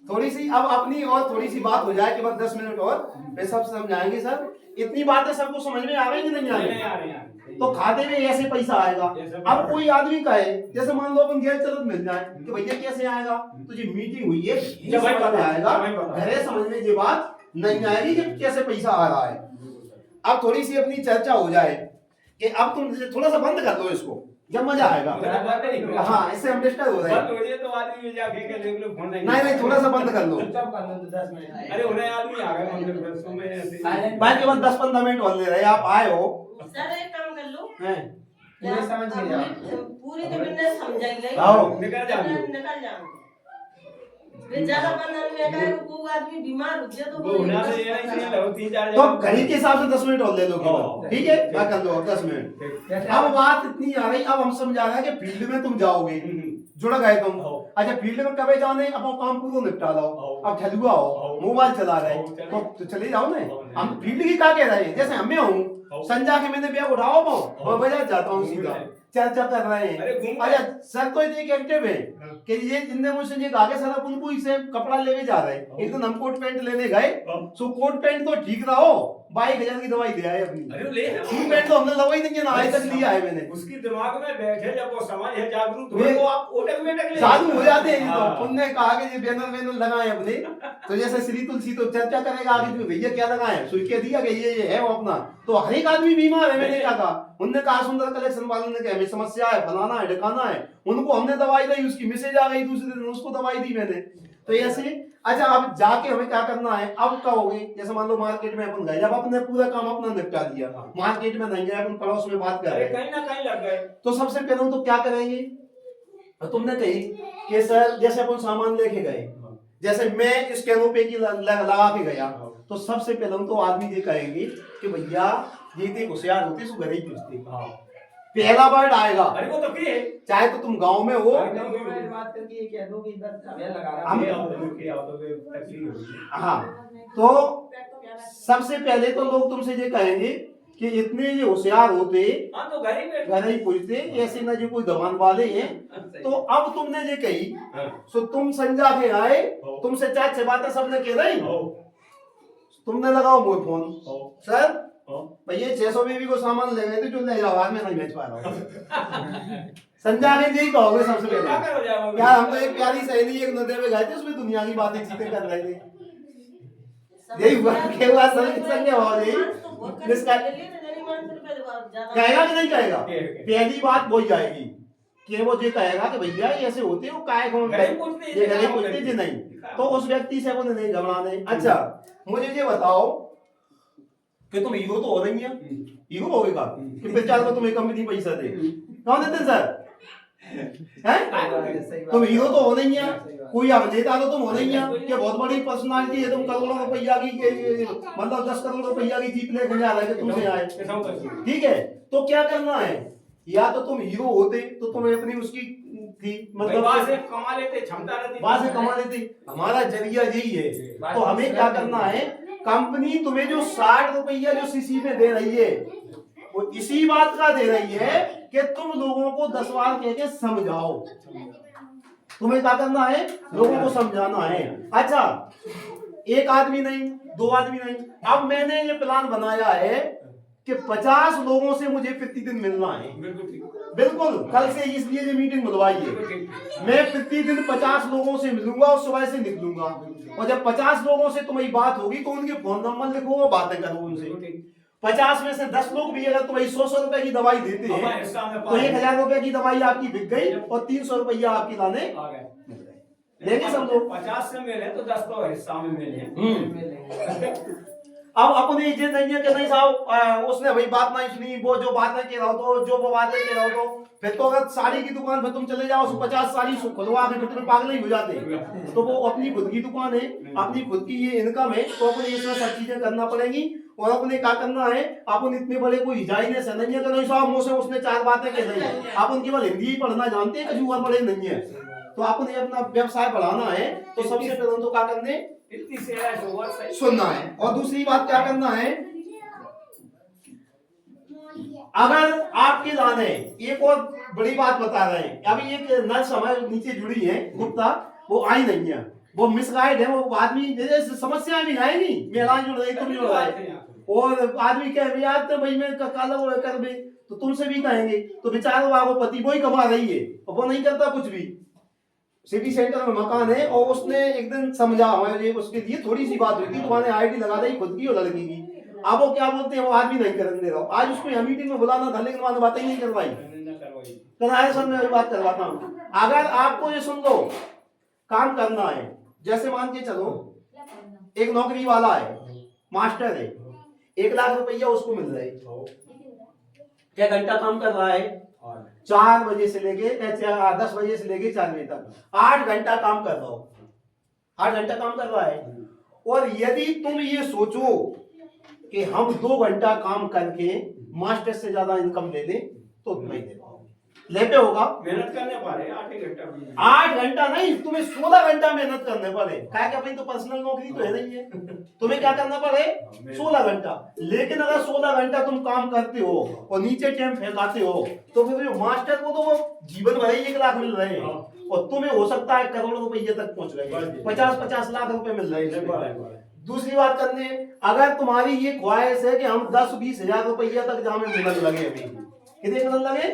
थोड़ी सी अब अपनी और थोड़ी सी बात हो जाए कि बस 10 मिनट और फिर सब समझाएंगे सर। इतनी बातें सबको समझ में आ रही कि नहीं आ रही? तो खाते में ऐसे पैसा आएगा। अब कोई आदमी कहे, जैसे मान लो अपन गैर चलत मिल जाए कि भैया कैसे आएगा, तो ये मीटिंग हुई है, ये समझ में आएगा, घरे समझ में ये बात नहीं आएगी कि कैसे पैसा आ रहा है। अब थोड़ी सी अपनी चर्चा हो जाए कि अब तुम थोड़ा सा बंद कर दो इसको, जब मजा आएगा। हाँ इससे हम डिस्टर्ब हो रहे हैं। तो आदमी में जाके के देख लो फोन नहीं थोड़ा सा बंद कर लो। चुपचाप कर लो तो 10 मिनट। अरे उन्हें आदमी आ गए मंदिर में, तो मैं ऐसे भाई केवल 10-15 मिनट और ले रहे हैं, आप आए हो। सर एक काम कर लो, हैं? पूरे समझ गए आप। पूरी तो मैंने समझाई आओ। निकल जाओ। निकल जाओ। वे ज्यादा बंधन में बैठा है, वो आदमी बीमार हो गया तो वो होना से ये नहीं चाहिए, लगो 3-4 तो घड़ी के हिसाब से 10 मिनट और ले लो केवल, हाँ। ठीक है? क्या कर लो 10 मिनट। अब बात इतनी आ रही, अब हम समझा रहे हैं कि फील्ड में तुम जाओगे, जुड़ गए तुम। हाँ। अच्छा फील्ड में कब जाने, अब वो काम पूरा निपटा लो। हाँ। अब ठलुआ हो, हाँ। मोबाइल चला रहे, हाँ, तो चले जाओ ना। हाँ। हम फील्ड की क्या कह रहे हैं, जैसे हमें हूँ हाँ। संजा के मैंने बैग उठाओ वो, हाँ। मैं बाजार जाता हूँ सीधा, चर्चा कर रहे अरे हैं। घूम अच्छा सर तो एक एक्टिव है हाँ। कि ये जिनने मुझसे ये आगे सर अपन को इसे कपड़ा लेके जा रहे हैं। एक दिन हम कोट पैंट लेने गए, सो कोट पैंट तो ठीक रहो, 22,000 की दवाई दे आए अपनी। अरे ले कोट पैंट तो हमने दवाई नहीं ना आज तक लिया है मैंने। उसकी दिमाग में बैठे जब वो समाज है जागरूक वे- हो, आप ओटक में टक ले साधु हो जाते हैं। हाँ। तो उनने कहा कि ये बैनर वैनर लगाए अपने, तो जैसे श्री तुलसी तो चर्चा करेगा आगे तो भैया क्या लगाए, सुई के दिया कि ये है वो अपना, तो हर एक आदमी बीमार है। मैंने क्या कहा, उनने कहा सुंदर कलेक्शन वालों ने कहा हमें समस्या है, फलाना है ढकाना है, उनको हमने दवाई दी, उसकी मैसेज आ गई, दूसरे दिन उसको दवाई दी मैंने। तो ऐसे अच्छा अब जाके हमें क्या करना है, अब कहोगे जैसे मान लो मार्केट में अपन गए, जब अपने पूरा काम अपना निपटा दिया, मार्केट में नहीं गए, अपन पड़ोस में बात कर अरे रहे हैं, कहीं ना कहीं लग गए। तो सबसे पहले तो क्या करेंगे, तो तुमने कही कि सर जैसे अपन सामान लेके गए, जैसे मैं स्कैनो पे की लगा के गया, तो सबसे पहले हम तो आदमी ये कहेंगे कि भैया ये इतने होशियार होते सो घर ही पूछते। पहला वर्ड आएगा, अरे वो तो की है चाहे तो तुम गांव में हो। बात करके ये कह दो कि इधर हमें लगा रहा हम- है। हाँ, तो सबसे पहले तो लोग तुमसे ये कहेंगे कि इतने ये होशियार होते हाँ तो घर ही बैठ घर ही पूछते, ऐसे ना जो कोई दबान वाले हैं। तो अब तुमने ये कही सो तुम समझा के आए, तुमसे चार छह बातें सबने कह रही, तुमने लगाओ मोबाइल फोन, सर भैया 600 बेबी को सामान ले गए थे जो इलाहाबाद में नहीं बेच पा रहा हूँ। समझा के यही कहोगे सबसे क्या पहले। करो जाओ यार हम तो एक प्यारी सहेली एक नदी में गए थे, उसमें दुनिया की बातें चीतें कर रहे थे। यही हुआ के हुआ संगे हो गई कहेगा कि नहीं कहेगा। पहली बात वही आएगी कि वो ये कहेगा कि भैया ऐसे होते हो काय कौन घर ही पूछते ये घर ही पूछते जी नहीं, तो उस व्यक्ति से वो नहीं घबराने। अच्छा मुझे ये बताओ कि तुम हीरो तो हो रही है, हीरो होगा कि बेचारे को तुम्हें कंपनी पैसा दे, कौन देते सर हैं? तुम हीरो तो हो नहीं है, कोई अभिनेता तो तुम हो नहीं है कि बहुत बड़ी पर्सनालिटी है, तुम करोड़ों रुपया की मतलब 10 करोड़ रुपया की जीत लेके जा रहे थे तुमसे आए, ठीक है। तो क्या करना है, या तो तुम हीरो होते तो तुम्हें अपनी उसकी थी मतलब वहां से मतलब कमा लेते, क्षमता रहती, वहां से कमा लेते। हमारा जरिया यही है, तो हमें क्या करना है, कंपनी तुम्हें जो 60 रुपया जो सीसी में दे रही है वो इसी बात का दे रही है कि तुम लोगों को 10 बार कह के समझाओ। तुम्हें क्या करना है, लोगों को समझाना है। अच्छा एक आदमी नहीं, दो आदमी नहीं, अब मैंने ये प्लान बनाया है कि 50 लोगों से मुझे प्रतिदिन मिलना है। बिल्कुल कल से इसलिए ये मीटिंग बुलवाइए, मैं प्रतिदिन 50 लोगों से मिलूंगा और सुबह से निकलूंगा, और जब 50 लोगों से तुम्हारी बात होगी तो उनके फोन नंबर लिखो और बातें करो उनसे। 50 में से 10 लोग भी अगर तुम्हारी 100 रुपए की दवाई देते हैं तो 1000 रुपए की दवाई आपकी बिक गई और 300 रुपया आपकी लाने लेंगे सब लोग। 50 से मिले तो 10 तो हिस्सा में मिले। अब अपनी इज्जत नहीं है कि नहीं साहब उसने भाई बात नहीं सुनी, वो जो बातें कह रहा हो तो जो वो बातें कह रहा हो तो फिर तो अगर साड़ी की दुकान पर तुम चले जाओ 50 साड़ी खुलवा के फिर तुम्हें पागल ही हो जाते। तो वो अपनी खुद की दुकान है, अपनी खुद की ये इनकम है, तो अपने इसमें सब चीजें करना पड़ेगी। और अपने क्या करना है, अपन इतने बड़े कोई हिजाई ने नहीं है कि नहीं साहब मुझसे उसने 4 बातें कह दी, अपन केवल हिंदी ही पढ़ना जानते हैं, कभी और बड़े नहीं है। तो अपने अपना व्यवसाय बढ़ाना है तो सबसे पहले तो क्या करने, सुनना है। और दूसरी बात क्या करना है, अगर आपके जाने एक और बड़ी बात बता रहे हैं, अभी एक नर्स हमारे नीचे जुड़ी है गुप्ता, वो आई नहीं है, वो मिसगाइड है, वो आदमी जैसे समस्या भी है नहीं, मेरा जुड़ रही तुम जुड़ रहे और आदमी कहे भैया तो भाई मैं काला वो कर भी तो तुमसे भी कहेंगे, तो बेचारा वो पति वो ही कमा रही है और वो नहीं करता कुछ भी। सिटी सेंटर में मकान है और उसने एक दिन समझा हमारे उसके लिए थोड़ी सी बात हुई थी, तो मैंने आईडी लगा दी खुद की और लड़की की। अब वो क्या बोलते हैं, वो आदमी नहीं करने दे रहा। आज उसको यहाँ मीटिंग में बुलाना था लेकिन मैंने बातें नहीं करवाई, कराए सर मैं बात करवाता हूँ। अगर आपको ये सुन लो काम करना है, जैसे मान के चलो एक नौकरी वाला है, मास्टर है, 1 लाख रुपया उसको मिल रहा है, क्या घंटा काम कर रहा है, 4 बजे से लेके 10 बजे से लेके 4 बजे तक 8 घंटा काम कर रहा हो, 8 घंटा काम कर रहा है। और यदि तुम ये सोचो कि हम 2 घंटा काम करके मास्टर से ज्यादा इनकम ले लें तो नहीं दे पाओगे, ले पे होगा मेहनत करने पड़े 8 घंटा, 8 घंटा नहीं तुम्हें 16 घंटा मेहनत करने पड़े, क्या कि अपनी तो पर्सनल नौकरी तो है नहीं है, तुम्हें क्या करना पड़े 16 घंटा। लेकिन अगर 16 घंटा तुम काम करते हो और नीचे टाइम फैलाते हो तो फिर मास्टर को तो वो जीवन भर ही 1 लाख मिल रहे हैं और तुम्हें हो सकता है करोड़ों रुपये तक पहुंच गए, 50-50 लाख रुपए मिल रहे हैं। दूसरी बात करने, अगर तुम्हारी ये ख्वाहिश है कि हम 10-20 हजार रुपया तक जहाँ में मिलन लगे, अभी कितने मिलन लगे,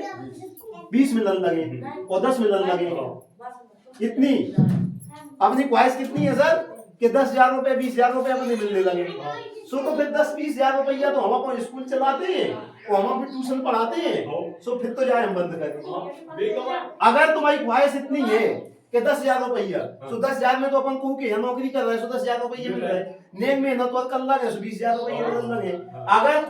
20 मिलन लगे और 10 मिलन लगे, इतनी अपनी ख्वाहिश कितनी है सर कि 10,000 रुपए 20,000 रुपए अपने मिलने लगे। सो तो फिर 10-20 हजार रुपया तो हम अपन स्कूल चलाते हैं और हम अपन ट्यूशन पढ़ाते हैं, सो फिर तो जाए हम बंद करें। अगर तुम्हारी ख्वाहिश इतनी है कि 10,000 रुपया, तो 10,000 में तो अपन को के नौकरी कर रहे हैं, सो 10,000 रुपये मिल रहे हैं, नेम मेहनत और कर लगे 20,000 रुपये मिल रहे। अगर